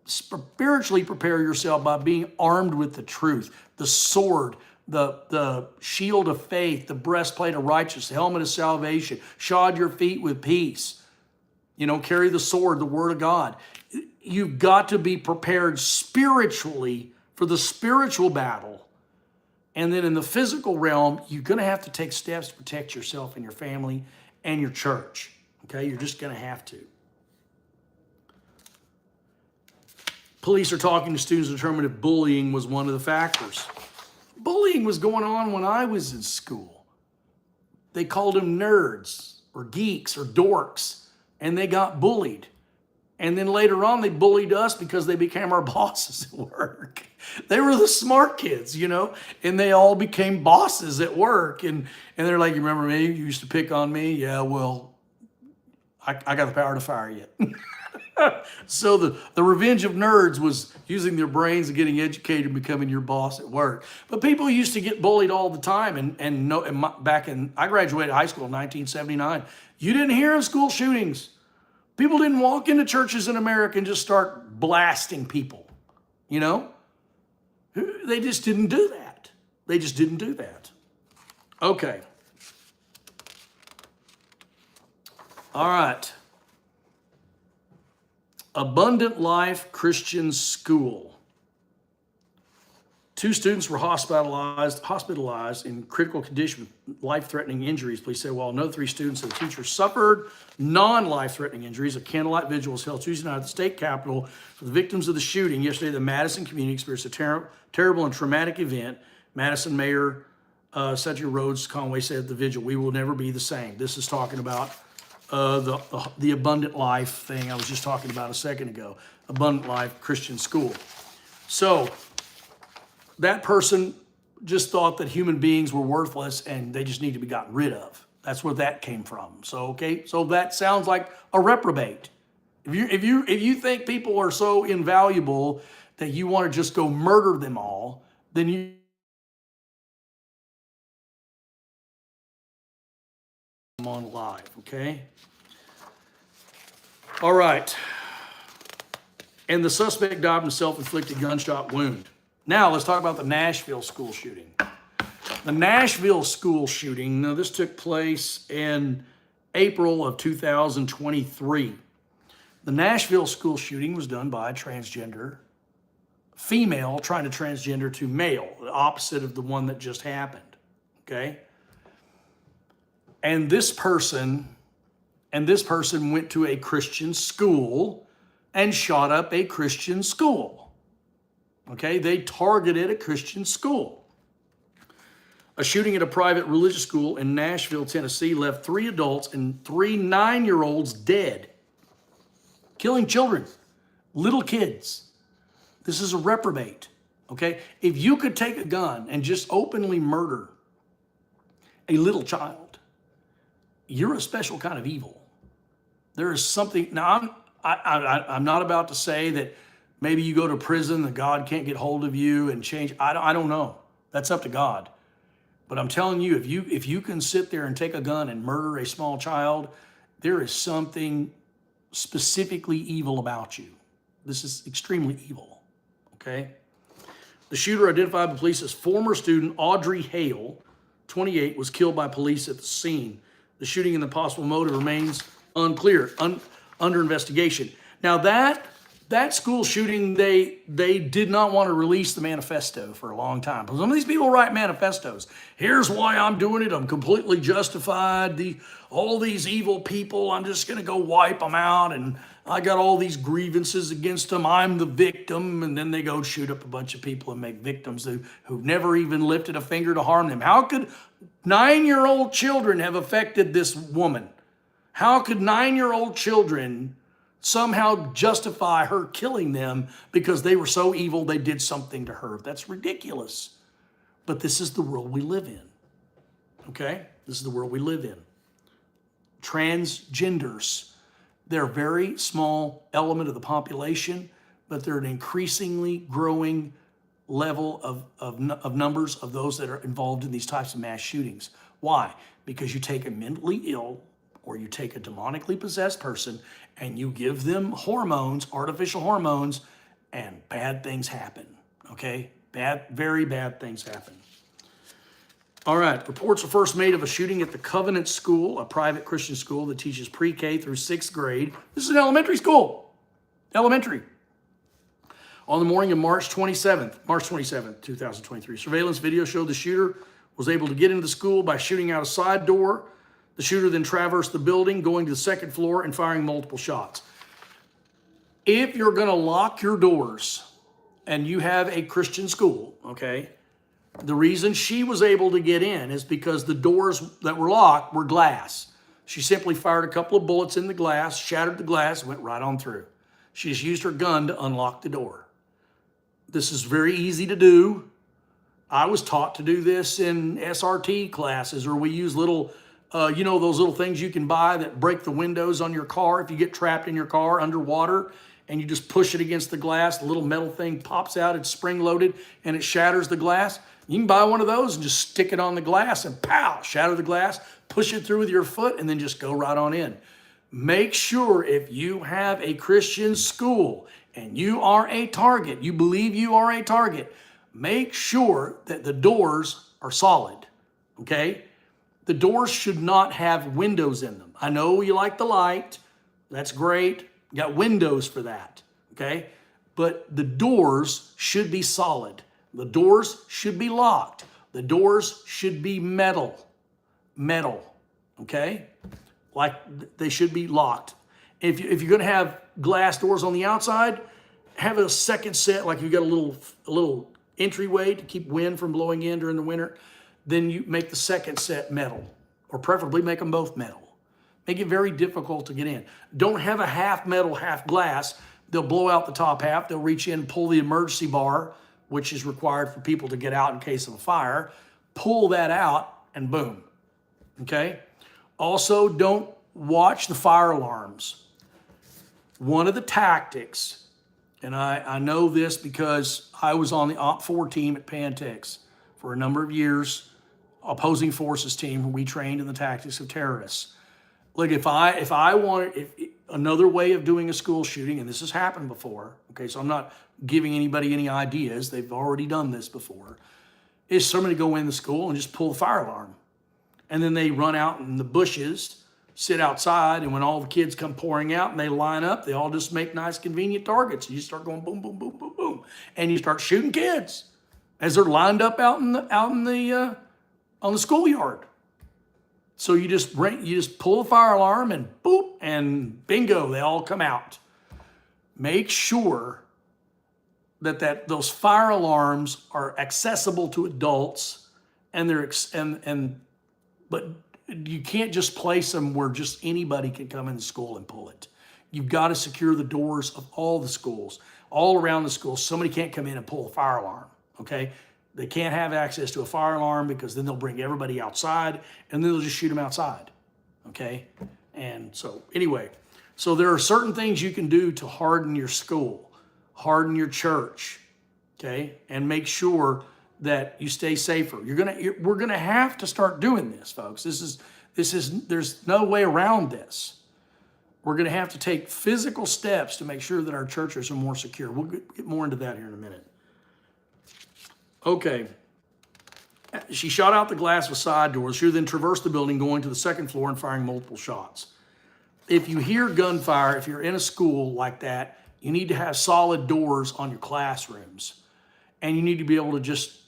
Spiritually prepare yourself by being armed with the truth, the sword, the shield of faith, the breastplate of righteousness, the helmet of salvation, shod your feet with peace. You know, carry the sword, the word of God. You've got to be prepared spiritually for the spiritual battle. And then in the physical realm, you're going to have to take steps to protect yourself and your family and your church. Okay, you're just going to have to. Police are talking to students to determine if bullying was one of the factors. Bullying was going on when I was in school. They called them nerds or geeks or dorks, and they got bullied. And then later on, they bullied us because they became our bosses at work. They were the smart kids, you know, and they all became bosses at work. And they're like, you remember me? You used to pick on me? Yeah, well, I got the power to fire you. So the revenge of nerds was using their brains and getting educated and becoming your boss at work. But people used to get bullied all the time. I graduated high school in 1979. You didn't hear of school shootings. People didn't walk into churches in America and just start blasting people, you know? They just didn't do that. They just didn't do that. Okay. All right. Abundant Life Christian School. 2 students were hospitalized in critical condition with life-threatening injuries. Police say while another 3 students and the teacher suffered non-life-threatening injuries, a candlelight vigil was held Tuesday night at the state capitol for the victims of the shooting. Yesterday, the Madison community experienced a terrible and traumatic event. Madison Mayor Cedric Rhodes Conway said at the vigil, "We will never be the same." This is talking about the Abundant Life thing I was just talking about a second ago. Abundant Life Christian School. So that person just thought that human beings were worthless and they just need to be gotten rid of. That's where that came from. So, okay, so that sounds like a reprobate. If you think people are so invaluable that you want to just go murder them all, then you on live, okay? All right. And the suspect died from a self-inflicted gunshot wound. Now, let's talk about the Nashville school shooting. The Nashville school shooting, now this took place in April of 2023. The Nashville school shooting was done by a transgender female trying to transgender to male, the opposite of the one that just happened, okay? And this person went to a Christian school and shot up a Christian school. Okay, they targeted a Christian school. A shooting at a private religious school in Nashville, Tennessee left 3 adults and 3 9-year-olds dead, killing children, little kids. This is a reprobate, okay? If you could take a gun and just openly murder a little child, you're a special kind of evil. There is something, now I'm not about to say that maybe you go to prison and God can't get hold of you and change. I don't know. That's up to God. But I'm telling you, if you can sit there and take a gun and murder a small child, there is something specifically evil about you. This is extremely evil, okay? The shooter, identified by police as former student Audrey Hale, 28, was killed by police at the scene. The shooting and the possible motive remains unclear, under investigation. Now that school shooting, they did not want to release the manifesto for a long time. Some of these people write manifestos. Here's why I'm doing it. I'm completely justified. All these evil people, I'm just going to go wipe them out. And I got all these grievances against them. I'm the victim. And then they go shoot up a bunch of people and make victims who've never even lifted a finger to harm them. How could 9-year-old children have affected this woman? How could 9-year-old children somehow justify her killing them because they were so evil they did something to her? That's ridiculous. But this is the world we live in, okay? This is the world we live in. Transgenders, they're a very small element of the population, but they're an increasingly growing level of numbers of those that are involved in these types of mass shootings. Why? Because you take a mentally ill or you take a demonically possessed person and you give them hormones, artificial hormones, and bad things happen, okay? Very bad things happen. All right, reports were first made of a shooting at the Covenant School, a private Christian school that teaches pre-K through 6th grade. This is an elementary school, elementary. On the morning of March 27th, 2023, surveillance video showed the shooter was able to get into the school by shooting out a side door. The shooter then traversed the building, going to the 2nd floor and firing multiple shots. If you're going to lock your doors and you have a Christian school, okay, the reason she was able to get in is because the doors that were locked were glass. She simply fired a couple of bullets in the glass, shattered the glass, went right on through. She just used her gun to unlock the door. This is very easy to do. I was taught to do this in SRT classes, or we use little those little things you can buy that break the windows on your car if you get trapped in your car underwater and you just push it against the glass, the little metal thing pops out, it's spring-loaded, and it shatters the glass. You can buy one of those and just stick it on the glass and pow, shatter the glass, push it through with your foot, and then just go right on in. Make sure if you have a Christian school and you are a target, you believe you are a target, make sure that the doors are solid, okay? The doors should not have windows in them. I know you like the light. That's great. You got windows for that, okay? But the doors should be solid. The doors should be locked. The doors should be metal, okay? Like they should be locked. If you're gonna have glass doors on the outside, have a second set, like you got a little entryway to keep wind from blowing in during the winter. Then you make the second set metal, or preferably make them both metal. Make it very difficult to get in. Don't have a half metal, half glass. They'll blow out the top half. They'll reach in, pull the emergency bar, which is required for people to get out in case of a fire. Pull that out and boom, okay? Also, don't watch the fire alarms. One of the tactics, and I know this because I was on the Op 4 team at Pantex for a number of years, opposing forces team, where we trained in the tactics of terrorists. Look, if I wanted another way of doing a school shooting, and this has happened before, okay, so I'm not giving anybody any ideas, they've already done this before, is somebody go in the school and just pull the fire alarm. And then they run out in the bushes, sit outside, and when all the kids come pouring out and they line up, they all just make nice, convenient targets. And you start going boom, boom, boom, boom, boom, and you start shooting kids as they're lined up on the schoolyard. So you just pull the fire alarm and boop, and bingo, they all come out. Make sure that those fire alarms are accessible to adults, but you can't just place them where just anybody can come in the school and pull it. You've got to secure the doors of all the schools, all around the school. Somebody can't come in and pull a fire alarm, okay? They can't have access to a fire alarm because then they'll bring everybody outside and then they'll just shoot them outside, okay? And so anyway, so there are certain things you can do to harden your school, harden your church, okay? And make sure that you stay safer. We're gonna have to start doing this, folks. There's no way around this. We're gonna have to take physical steps to make sure that our churches are more secure. We'll get more into that here in a minute. Okay. She shot out the glass with side doors. She then traversed the building, going to the second floor and firing multiple shots. If you hear gunfire, if you're in a school like that, you need to have solid doors on your classrooms. And you need to be able to just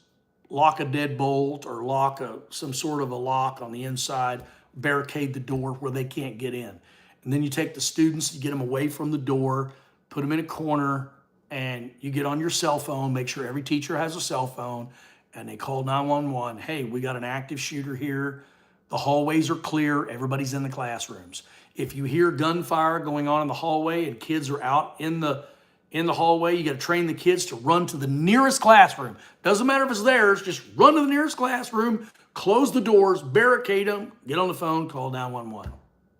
lock a deadbolt or lock some sort of a lock on the inside, barricade the door where they can't get in. And then you take the students, you get them away from the door, put them in a corner, and you get on your cell phone, make sure every teacher has a cell phone, and they call 911. Hey, we got an active shooter here. The hallways are clear. Everybody's in the classrooms. If you hear gunfire going on in the hallway and kids are out in the hallway, you got to train the kids to run to the nearest classroom. Doesn't matter if it's theirs, just run to the nearest classroom, close the doors, barricade them, get on the phone, call 911,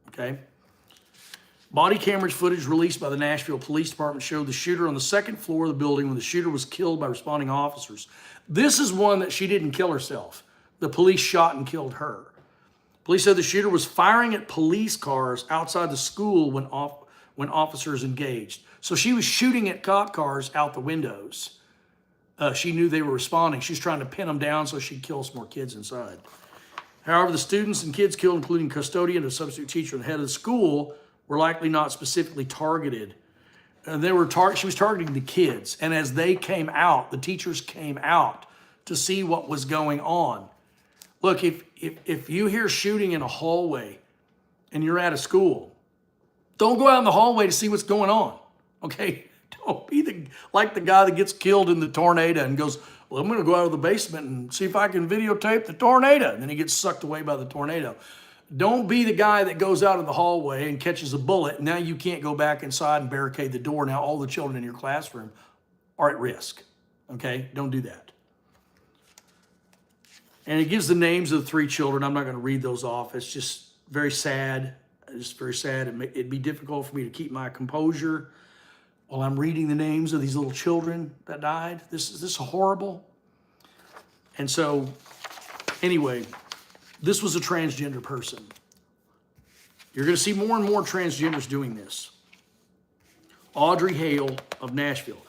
okay? Body camera footage released by the Nashville Police Department showed the shooter on the second floor of the building when the shooter was killed by responding officers. This is one that she didn't kill herself. The police shot and killed her. Police said the shooter was firing at police cars outside the school when officers engaged. So she was shooting at cop cars out the windows. She knew they were responding. She's trying to pin them down so she'd kill some more kids inside. However, the students and kids killed, including custodian, a substitute teacher, and the head of the school, were likely not specifically targeted. She was targeting the kids. And as they came out, the teachers came out to see what was going on. Look, if you hear shooting in a hallway and you're at a school, don't go out in the hallway to see what's going on, okay? Don't be like the guy that gets killed in the tornado and goes, well, I'm gonna go out of the basement and see if I can videotape the tornado. And then he gets sucked away by the tornado. Don't be the guy that goes out in the hallway and catches a bullet. Now you can't go back inside and barricade the door. Now all the children in your classroom are at risk, okay? Don't do that. And it gives the names of the 3 children. I'm not gonna read those off. It's just very sad. It's very sad. It'd be difficult for me to keep my composure while I'm reading the names of these little children that died. This is horrible. And so, anyway, this was a transgender person. You're going to see more and more transgenders doing this. Audrey Hale of Nashville.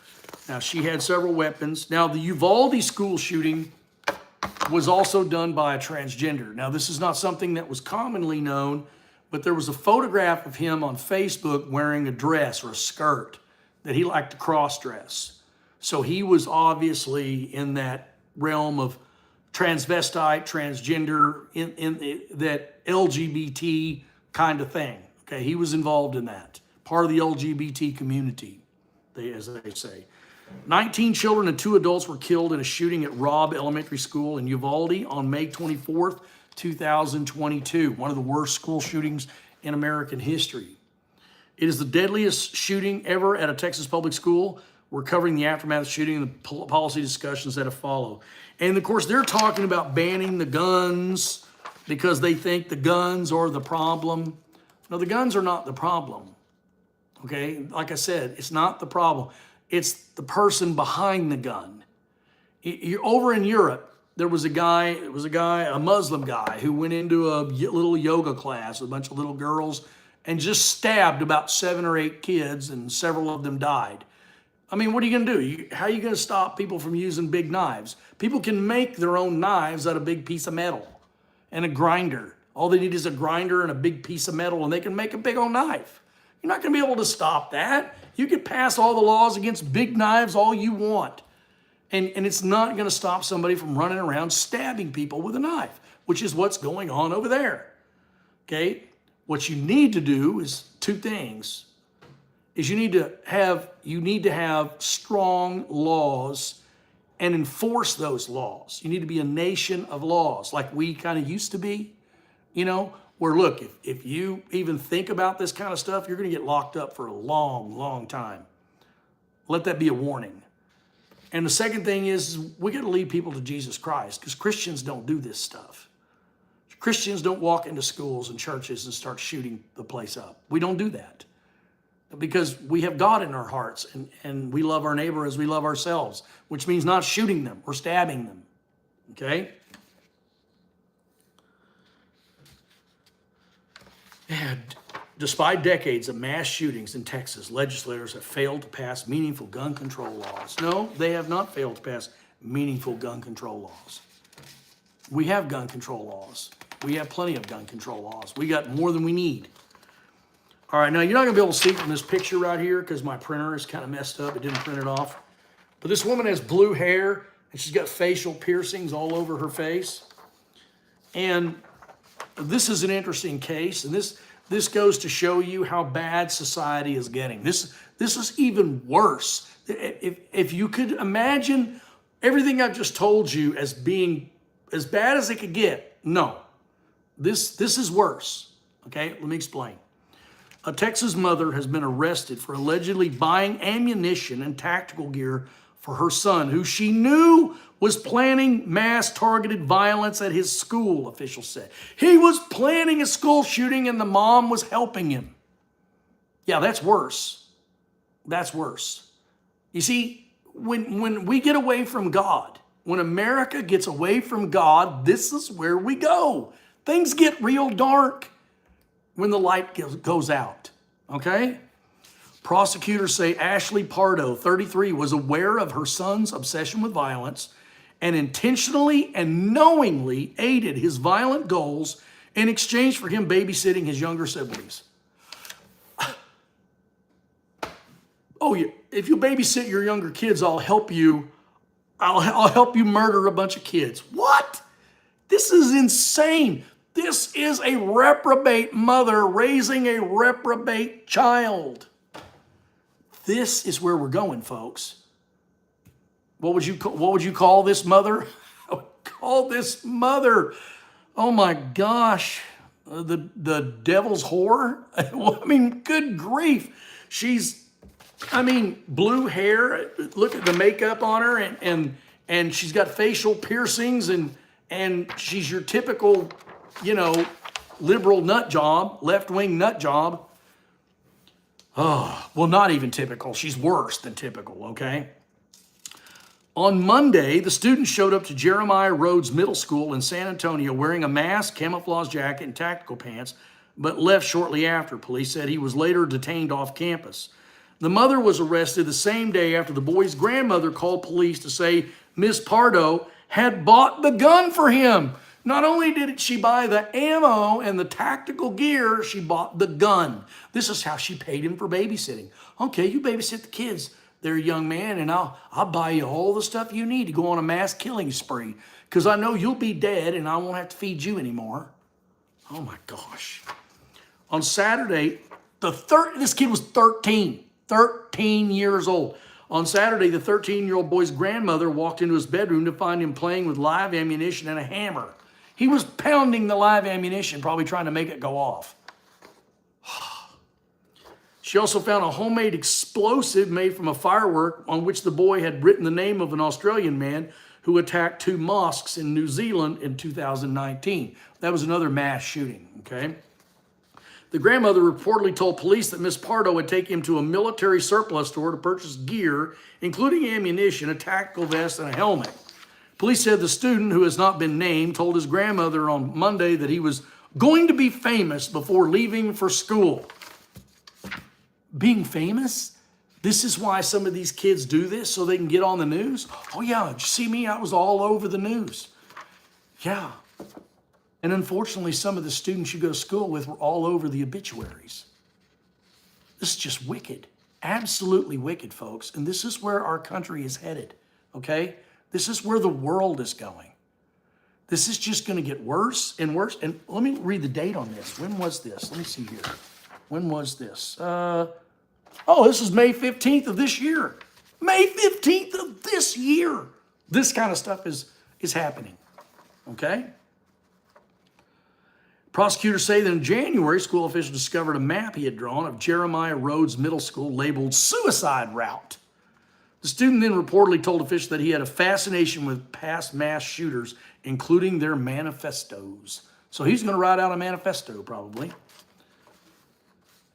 Now, she had several weapons. Now, the Uvalde school shooting was also done by a transgender. Now, this is not something that was commonly known, but there was a photograph of him on Facebook wearing a dress or a skirt that he liked to cross dress. So he was obviously in that realm of transvestite, transgender, in that LGBT kind of thing. Okay, he was involved in that, part of the LGBT community, as they say. 19 children and 2 adults were killed in a shooting at Robb Elementary School in Uvalde on May 24th, 2022. One of the worst school shootings in American history. It is the deadliest shooting ever at a Texas public school. We're covering the aftermath of the shooting and the policy discussions that have followed. And of course, they're talking about banning the guns because they think the guns are the problem. No, the guns are not the problem. Okay, like I said, it's not the problem. It's the person behind the gun. Over in Europe, there was a guy, a Muslim guy, who went into a little yoga class with a bunch of little girls and just stabbed about 7 or 8 kids, and several of them died. I mean, what are you going to do? How are you going to stop people from using big knives? People can make their own knives out of a big piece of metal and a grinder. All they need is a grinder and a big piece of metal, and they can make a big old knife. You're not going to be able to stop that. You can pass all the laws against big knives all you want. And it's not going to stop somebody from running around stabbing people with a knife, which is what's going on over there. Okay? What you need to do is 2 things. Is you need to have strong laws and enforce those laws. You need to be a nation of laws, like we kind of used to be, where look, if you even think about this kind of stuff, you're going to get locked up for a long, long time. Let that be a warning. And the second thing is we got to lead people to Jesus Christ, because Christians don't do this stuff. Christians don't walk into schools and churches and start shooting the place up. We don't do that, because we have God in our hearts, and we love our neighbor as we love ourselves, which means not shooting them or stabbing them. Okay? And despite decades of mass shootings in Texas, legislators have failed to pass meaningful gun control laws. No, they have not failed to pass meaningful gun control laws. We have gun control laws. We have plenty of gun control laws. We got more than we need. All right, now you're not going to be able to see from this picture right here because my printer is kind of messed up. It didn't print it off. But this woman has blue hair, and she's got facial piercings all over her face. And this is an interesting case, and this goes to show you how bad society is getting. This is even worse. If you could imagine everything I've just told you as being as bad as it could get, no. This is worse. Okay, let me explain. A Texas mother has been arrested for allegedly buying ammunition and tactical gear for her son, who she knew was planning mass targeted violence at his school, officials said. He was planning a school shooting and the mom was helping him. Yeah, that's worse. That's worse. You see, when we get away from God, when America gets away from God, this is where we go. Things get real dark when the light goes out, okay? Prosecutors say Ashley Pardo, 33, was aware of her son's obsession with violence and intentionally and knowingly aided his violent goals in exchange for him babysitting his younger siblings. Oh, yeah, if you babysit your younger kids, I'll help you murder a bunch of kids. What? This is insane. This is a reprobate mother raising a reprobate child. This is where we're going, folks. What would you call this mother? I would call this mother, oh my gosh, the devil's whore. I mean, good grief. Blue hair. Look at the makeup on her, and she's got facial piercings, and she's your typical, liberal nut job, left-wing nut job. Oh, well, not even typical. She's worse than typical, okay? On Monday, the students showed up to Jeremiah Rhodes Middle School in San Antonio wearing a mask, camouflage jacket, and tactical pants, but left shortly after. Police said he was later detained off campus. The mother was arrested the same day after the boy's grandmother called police to say Miss Pardo had bought the gun for him. Not only did she buy the ammo and the tactical gear, she bought the gun. This is how she paid him for babysitting. Okay, you babysit the kids. They're a young man, and I'll buy you all the stuff you need to go on a mass killing spree because I know you'll be dead and I won't have to feed you anymore. Oh my gosh. On Saturday, this kid was 13 years old. On Saturday, the 13-year-old boy's grandmother walked into his bedroom to find him playing with live ammunition and a hammer. He was pounding the live ammunition, probably trying to make it go off. She also found a homemade explosive made from a firework on which the boy had written the name of an Australian man who attacked 2 mosques in New Zealand in 2019. That was another mass shooting, okay? The grandmother reportedly told police that Miss Pardo would take him to a military surplus store to purchase gear, including ammunition, a tactical vest, and a helmet. Police said the student, who has not been named, told his grandmother on Monday that he was going to be famous before leaving for school. Being famous? This is why some of these kids do this, so they can get on the news? Oh yeah, did you see me? I was all over the news. Yeah. And unfortunately, some of the students you go to school with were all over the obituaries. This is just wicked. Absolutely wicked, folks. And this is where our country is headed, okay? This is where the world is going. This is just going to get worse and worse. And let me read the date on this. When was this? Let me see here. When was this? This is May 15th of this year. May 15th of this year. This kind of stuff is happening, okay? Prosecutors say that in January, school officials discovered a map he had drawn of Jeremiah Rhodes Middle School labeled Suicide Route. The student then reportedly told officials that he had a fascination with past mass shooters, including their manifestos. So he's going to write out a manifesto, probably.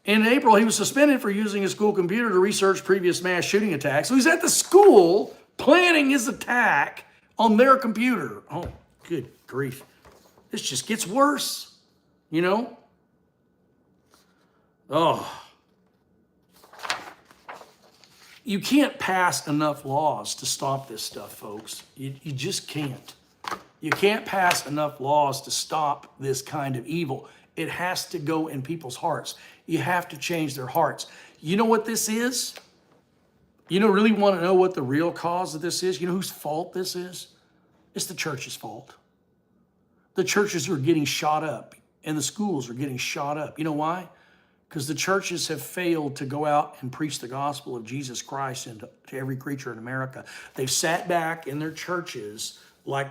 In April, he was suspended for using his school computer to research previous mass shooting attacks. So he's at the school planning his attack on their computer. Oh, good grief. This just gets worse, you know? Oh. You can't pass enough laws to stop this stuff, folks. You just can't. You can't pass enough laws to stop this kind of evil. It has to go in people's hearts. You have to change their hearts. You know what this is? You know, really want to know what the real cause of this is? You know whose fault this is? It's the church's fault. The churches are getting shot up and the schools are getting shot up. You know why? Because the churches have failed to go out and preach the gospel of Jesus Christ to every creature in America. They've sat back in their churches like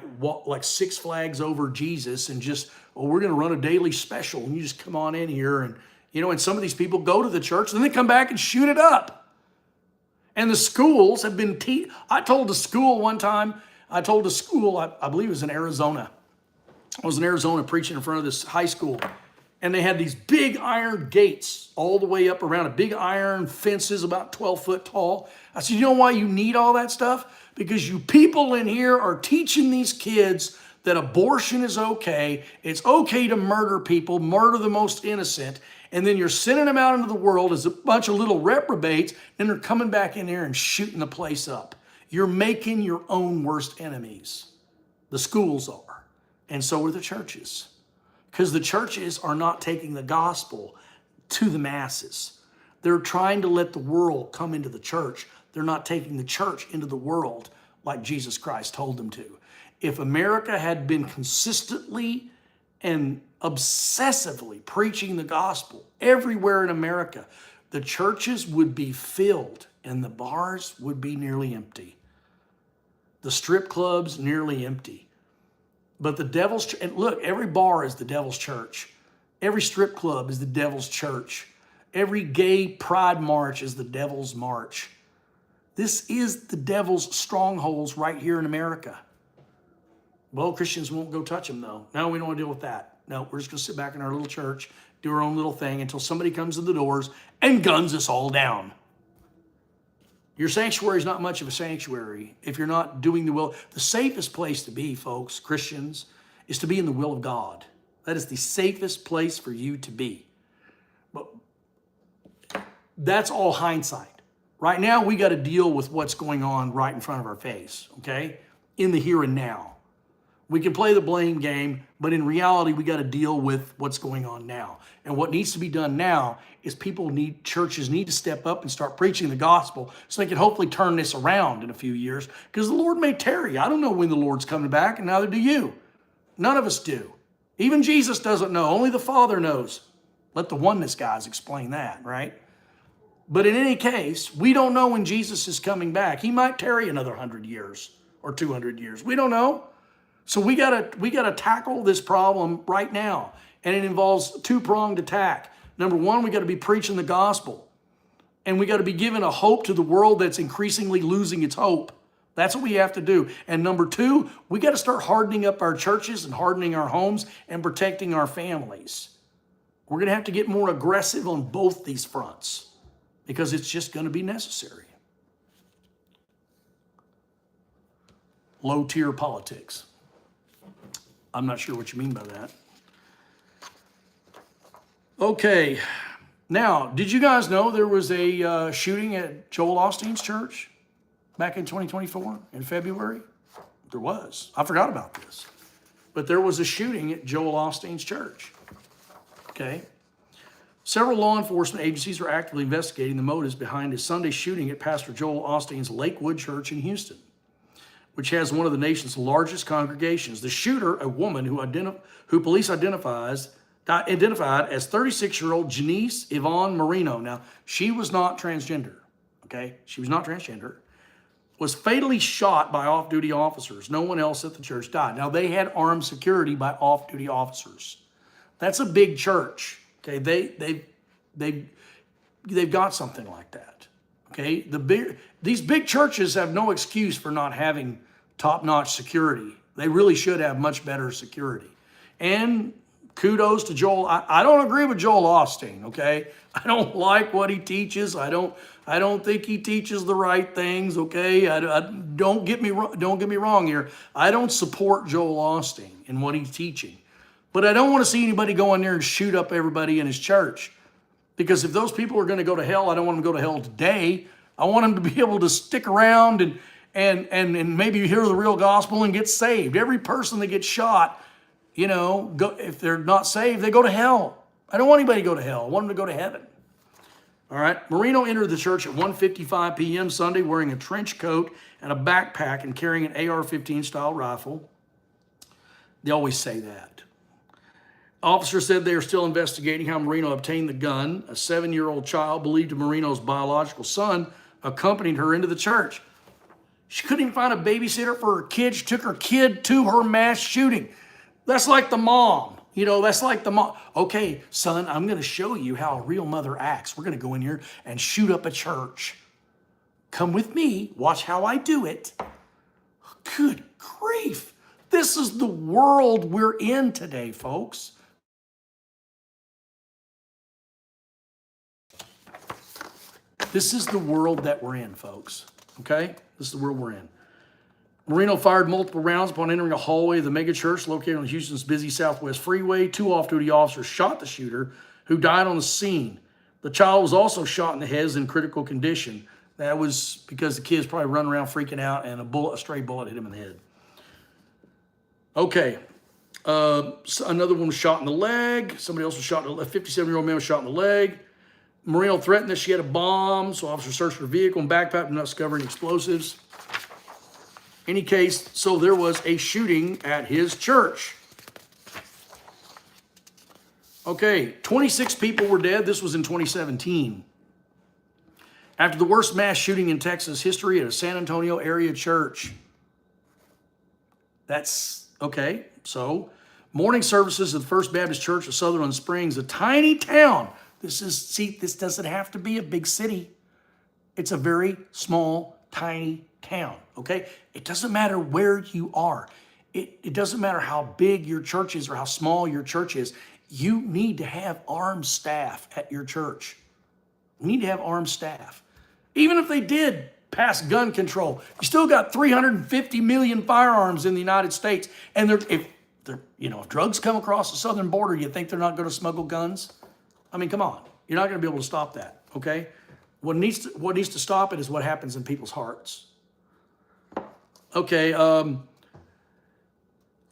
Six Flags over Jesus and just, we're going to run a daily special and you just come on in here. And, you know, and some of these people go to the church and then they come back and shoot it up. And the schools have been, I told a school one time, I believe it was in Arizona. I was in Arizona preaching in front of this high school. And they had these big iron gates all the way up around, a big iron fences about 12 foot tall. I said, you know why you need all that stuff? Because you people in here are teaching these kids that abortion is okay. It's okay to murder people, murder the most innocent. And then you're sending them out into the world as a bunch of little reprobates. And they're coming back in here and shooting the place up. You're making your own worst enemies. The schools are. And so are the churches. Because the churches are not taking the gospel to the masses. They're trying to let the world come into the church. They're not taking the church into the world like Jesus Christ told them to. If America had been consistently and obsessively preaching the gospel everywhere in America, the churches would be filled and the bars would be nearly empty. The strip clubs nearly empty. But the devil's, and look, every bar is the devil's church. Every strip club is the devil's church. Every gay pride march is the devil's march. This is the devil's strongholds right here in America. Well, Christians won't go touch them though. No, we don't want to deal with that. No, we're just going to sit back in our little church, do our own little thing until somebody comes to the doors and guns us all down. Your sanctuary is not much of a sanctuary if you're not doing the will. The safest place to be, folks, Christians, is to be in the will of God. That is the safest place for you to be. But that's all hindsight. Right now, we got to deal with what's going on right in front of our face, okay? In the here and now. We can play the blame game, but in reality, we got to deal with what's going on now. And what needs to be done now is churches need to step up and start preaching the gospel so they can hopefully turn this around in a few years, because the Lord may tarry. I don't know when the Lord's coming back, and neither do you. None of us do. Even Jesus doesn't know. Only the Father knows. Let the oneness guys explain that, right? But in any case, we don't know when Jesus is coming back. He might tarry another 100 years or 200 years. We don't know. So we gotta tackle this problem right now. And it involves two-pronged attack. Number one, we got to be preaching the gospel. And we got to be giving a hope to the world that's increasingly losing its hope. That's what we have to do. And number two, we got to start hardening up our churches and hardening our homes and protecting our families. We're going to have to get more aggressive on both these fronts because it's just going to be necessary. Low-tier politics. I'm not sure what you mean by that. Okay. Now, did you guys know there was a shooting at Joel Osteen's church back in 2024 in February? There was. I forgot about this. But there was a shooting at Joel Osteen's church. Okay. Several law enforcement agencies are actively investigating the motives behind a Sunday shooting at Pastor Joel Osteen's Lakewood Church in Houston, which has one of the nation's largest congregations. The shooter, a woman who police identified as 36-year-old Janice Yvonne Marino. Now, she was not transgender, okay? She was not transgender. Was fatally shot by off-duty officers. No one else at the church died. Now, they had armed security by off-duty officers. That's a big church, okay? They've got something like that, okay? These big churches have no excuse for not having top-notch security. They really should have much better security. And kudos to Joel. I don't agree with Joel Osteen, okay? I don't like what he teaches. I don't think he teaches the right things, okay? Don't get me wrong here. I don't support Joel Osteen in what he's teaching. But I don't want to see anybody go in there and shoot up everybody in his church. Because if those people are going to go to hell, I don't want them to go to hell today. I want them to be able to stick around and maybe hear the real gospel and get saved. Every person that gets shot, you know, if they're not saved, they go to hell. I don't want anybody to go to hell. I want them to go to heaven. All right. Marino entered the church at 1:55 p.m. Sunday wearing a trench coat and a backpack and carrying an AR-15 style rifle. They always say that. Officers said they are still investigating how Marino obtained the gun. A 7-year-old child believed Marino's biological son accompanied her into the church. She couldn't even find a babysitter for her kid. She took her kid to her mass shooting. That's like the mom. You know, that's like the mom. Okay, son, I'm going to show you how a real mother acts. We're going to go in here and shoot up a church. Come with me. Watch how I do it. Good grief. This is the world we're in today, folks. This is the world that we're in, folks. Okay? This is the world we're in. Marino fired multiple rounds upon entering a hallway of the megachurch located on Houston's busy Southwest Freeway. 2 off-duty officers shot the shooter, who died on the scene. The child was also shot in the head, in critical condition. That was because the kid's probably running around freaking out, and a stray bullet hit him in the head. Okay. Another one was shot in the leg. Somebody else was shot. A 57-year-old man was shot in the leg. Marino threatened that she had a bomb, so officers searched her vehicle and backpack, but not discovering explosives. Any case, so there was a shooting at his church. Okay, 26 people were dead. This was in 2017. After the worst mass shooting in Texas history at a San Antonio area church. That's, okay, so morning services at the First Baptist Church of Sutherland Springs, a tiny town. This doesn't have to be a big city. It's a very small, tiny town, okay? It doesn't matter where you are. It doesn't matter how big your church is or how small your church is. You need to have armed staff at your church. You need to have armed staff. Even if they did pass gun control, you still got 350 million firearms in the United States. And if drugs come across the southern border, you think they're not going to smuggle guns? I mean, come on. You're not going to be able to stop that, okay? What needs to stop it is what happens in people's hearts. Okay,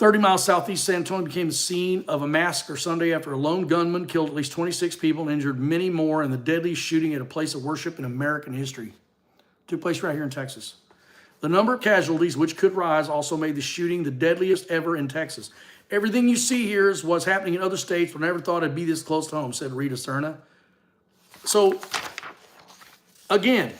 30 miles southeast San Antonio became the scene of a massacre Sunday after a lone gunman killed at least 26 people and injured many more in the deadliest shooting at a place of worship in American history. Took place right here in Texas. The number of casualties, which could rise, also made the shooting the deadliest ever in Texas. Everything you see here is what's happening in other states, but I never thought it'd be this close to home, said Rita Serna. So, again,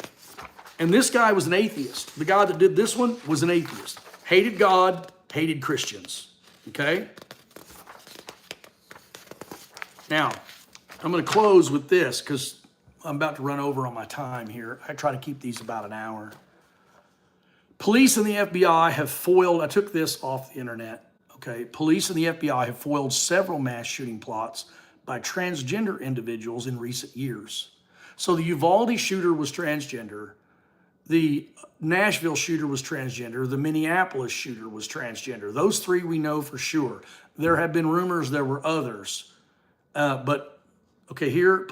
and this guy was an atheist. The guy that did this one was an atheist. Hated God, hated Christians. Okay? Now, I'm going to close with this because I'm about to run over on my time here. I try to keep these about an hour. Police and the FBI have foiled, I took this off the internet, okay? Police and the FBI have foiled several mass shooting plots by transgender individuals in recent years. So the Uvalde shooter was transgender, the Nashville shooter was transgender, the Minneapolis shooter was transgender. Those three we know for sure. There have been rumors there were others. But, okay, here,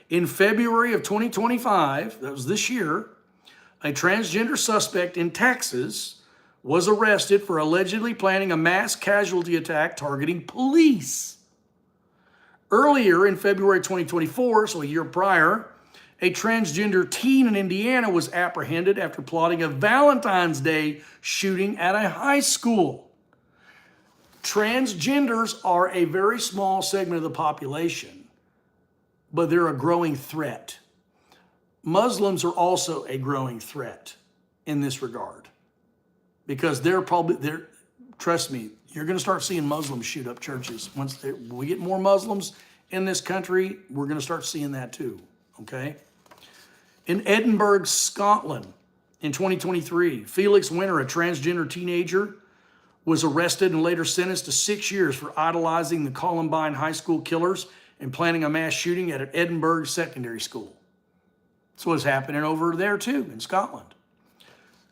in February of 2025, that was this year, a transgender suspect in Texas was arrested for allegedly planning a mass casualty attack targeting police. Earlier in February 2024, so a year prior, a transgender teen in Indiana was apprehended after plotting a Valentine's Day shooting at a high school. Transgenders are a very small segment of the population, but they're a growing threat. Muslims are also a growing threat in this regard because trust me, you're going to start seeing Muslims shoot up churches. Once we get more Muslims in this country, we're going to start seeing that too, okay? In Edinburgh, Scotland, in 2023, Felix Winter, a transgender teenager, was arrested and later sentenced to 6 years for idolizing the Columbine high school killers and planning a mass shooting at an Edinburgh secondary school. That's what's happening over there too, in Scotland.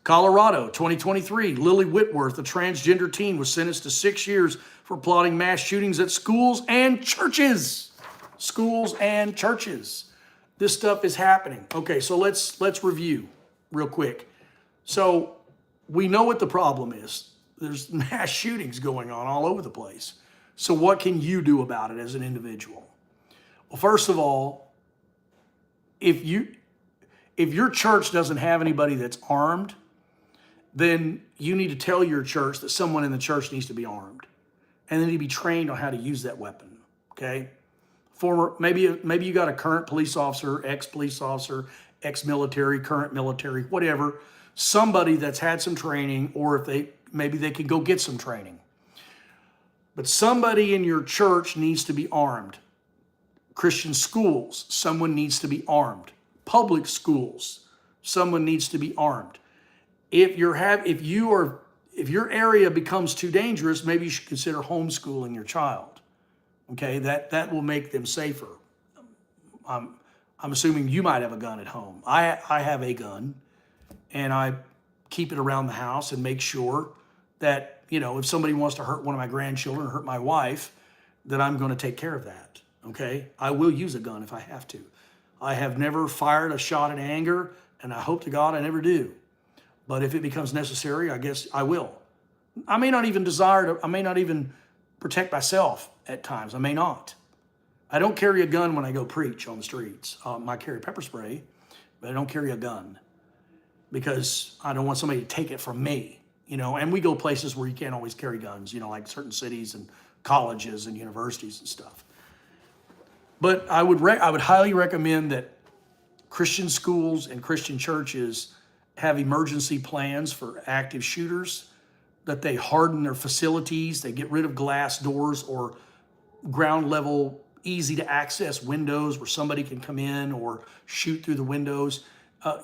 Colorado, 2023, Lily Whitworth, a transgender teen, was sentenced to 6 years for plotting mass shootings at schools and churches. Schools and churches. This stuff is happening. Okay, so let's review real quick. So we know what the problem is. There's mass shootings going on all over the place. So what can you do about it as an individual? Well, first of all, if your church doesn't have anybody that's armed, then you need to tell your church that someone in the church needs to be armed. And they need to be trained on how to use that weapon, okay? Maybe you got a current police officer, ex-police officer, ex-military, current military, whatever, somebody that's had some training, or if maybe they could go get some training. But somebody in your church needs to be armed. Christian schools, someone needs to be armed. Public schools, someone needs to be armed. If your area becomes too dangerous, maybe you should consider homeschooling your child. Okay, that will make them safer. I'm assuming you might have a gun at home. I have a gun, and I keep it around the house and make sure that, if somebody wants to hurt one of my grandchildren or hurt my wife, that I'm going to take care of that. Okay, I will use a gun if I have to. I have never fired a shot in anger, and I hope to God I never do. But if it becomes necessary, I guess I will. I may not even protect myself at times. I may not. I don't carry a gun when I go preach on the streets. I might carry pepper spray, but I don't carry a gun because I don't want somebody to take it from me, and we go places where you can't always carry guns, like certain cities and colleges and universities and stuff. But I would highly recommend that Christian schools and Christian churches have emergency plans for active shooters, that they harden their facilities, they get rid of glass doors or ground level, easy to access windows where somebody can come in or shoot through the windows.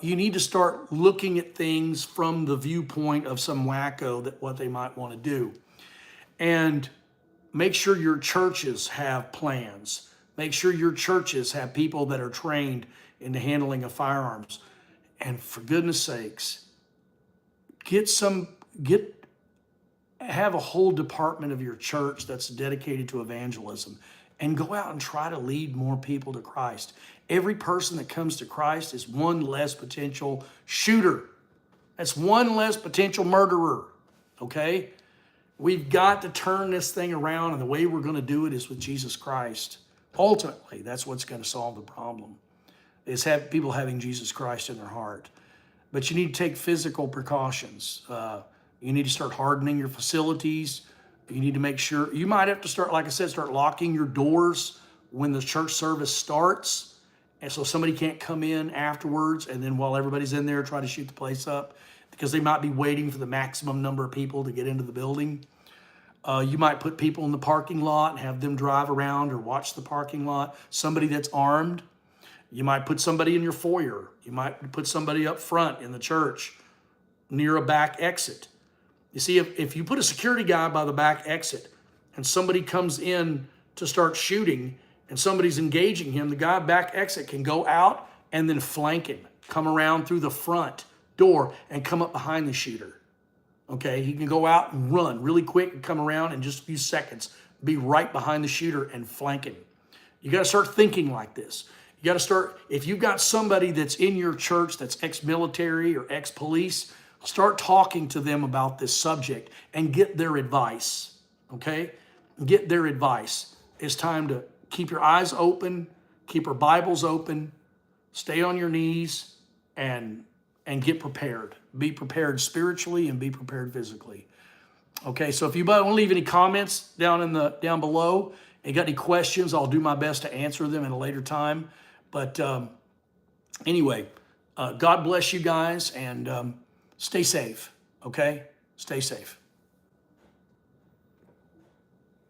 You need to start looking at things from the viewpoint of some wacko that what they might want to do. And make sure your churches have plans. Make sure your churches have people that are trained in the handling of firearms. And for goodness sakes, have a whole department of your church that's dedicated to evangelism and go out and try to lead more people to Christ. Every person that comes to Christ is one less potential shooter. That's one less potential murderer, okay? We've got to turn this thing around, and the way we're going to do it is with Jesus Christ. Ultimately, that's what's going to solve the problem, is have people having Jesus Christ in their heart. But you need to take physical precautions. You need to start hardening your facilities. You need to make sure, you might have to start, like I said, start locking your doors when the church service starts. And so somebody can't come in afterwards, and then while everybody's in there, try to shoot the place up, because they might be waiting for the maximum number of people to get into the building. You might put people in the parking lot and have them drive around or watch the parking lot. Somebody that's armed. You might put somebody in your foyer. You might put somebody up front in the church near a back exit. You see, if you put a security guy by the back exit and somebody comes in to start shooting and somebody's engaging him, the guy back exit can go out and then flank him, come around through the front door and come up behind the shooter. Okay, he can go out and run really quick and come around in just a few seconds, be right behind the shooter and flank him. You got to start thinking like this. You got to start, if you've got somebody that's in your church that's ex-military or ex-police, start talking to them about this subject and get their advice, okay? Get their advice. It's time to keep your eyes open, keep our Bibles open, stay on your knees, and get prepared. Be prepared spiritually and be prepared physically. Okay, so if you want to leave any comments down below, and you got any questions, I'll do my best to answer them at a later time. But anyway, God bless you guys, and stay safe, okay? Stay safe.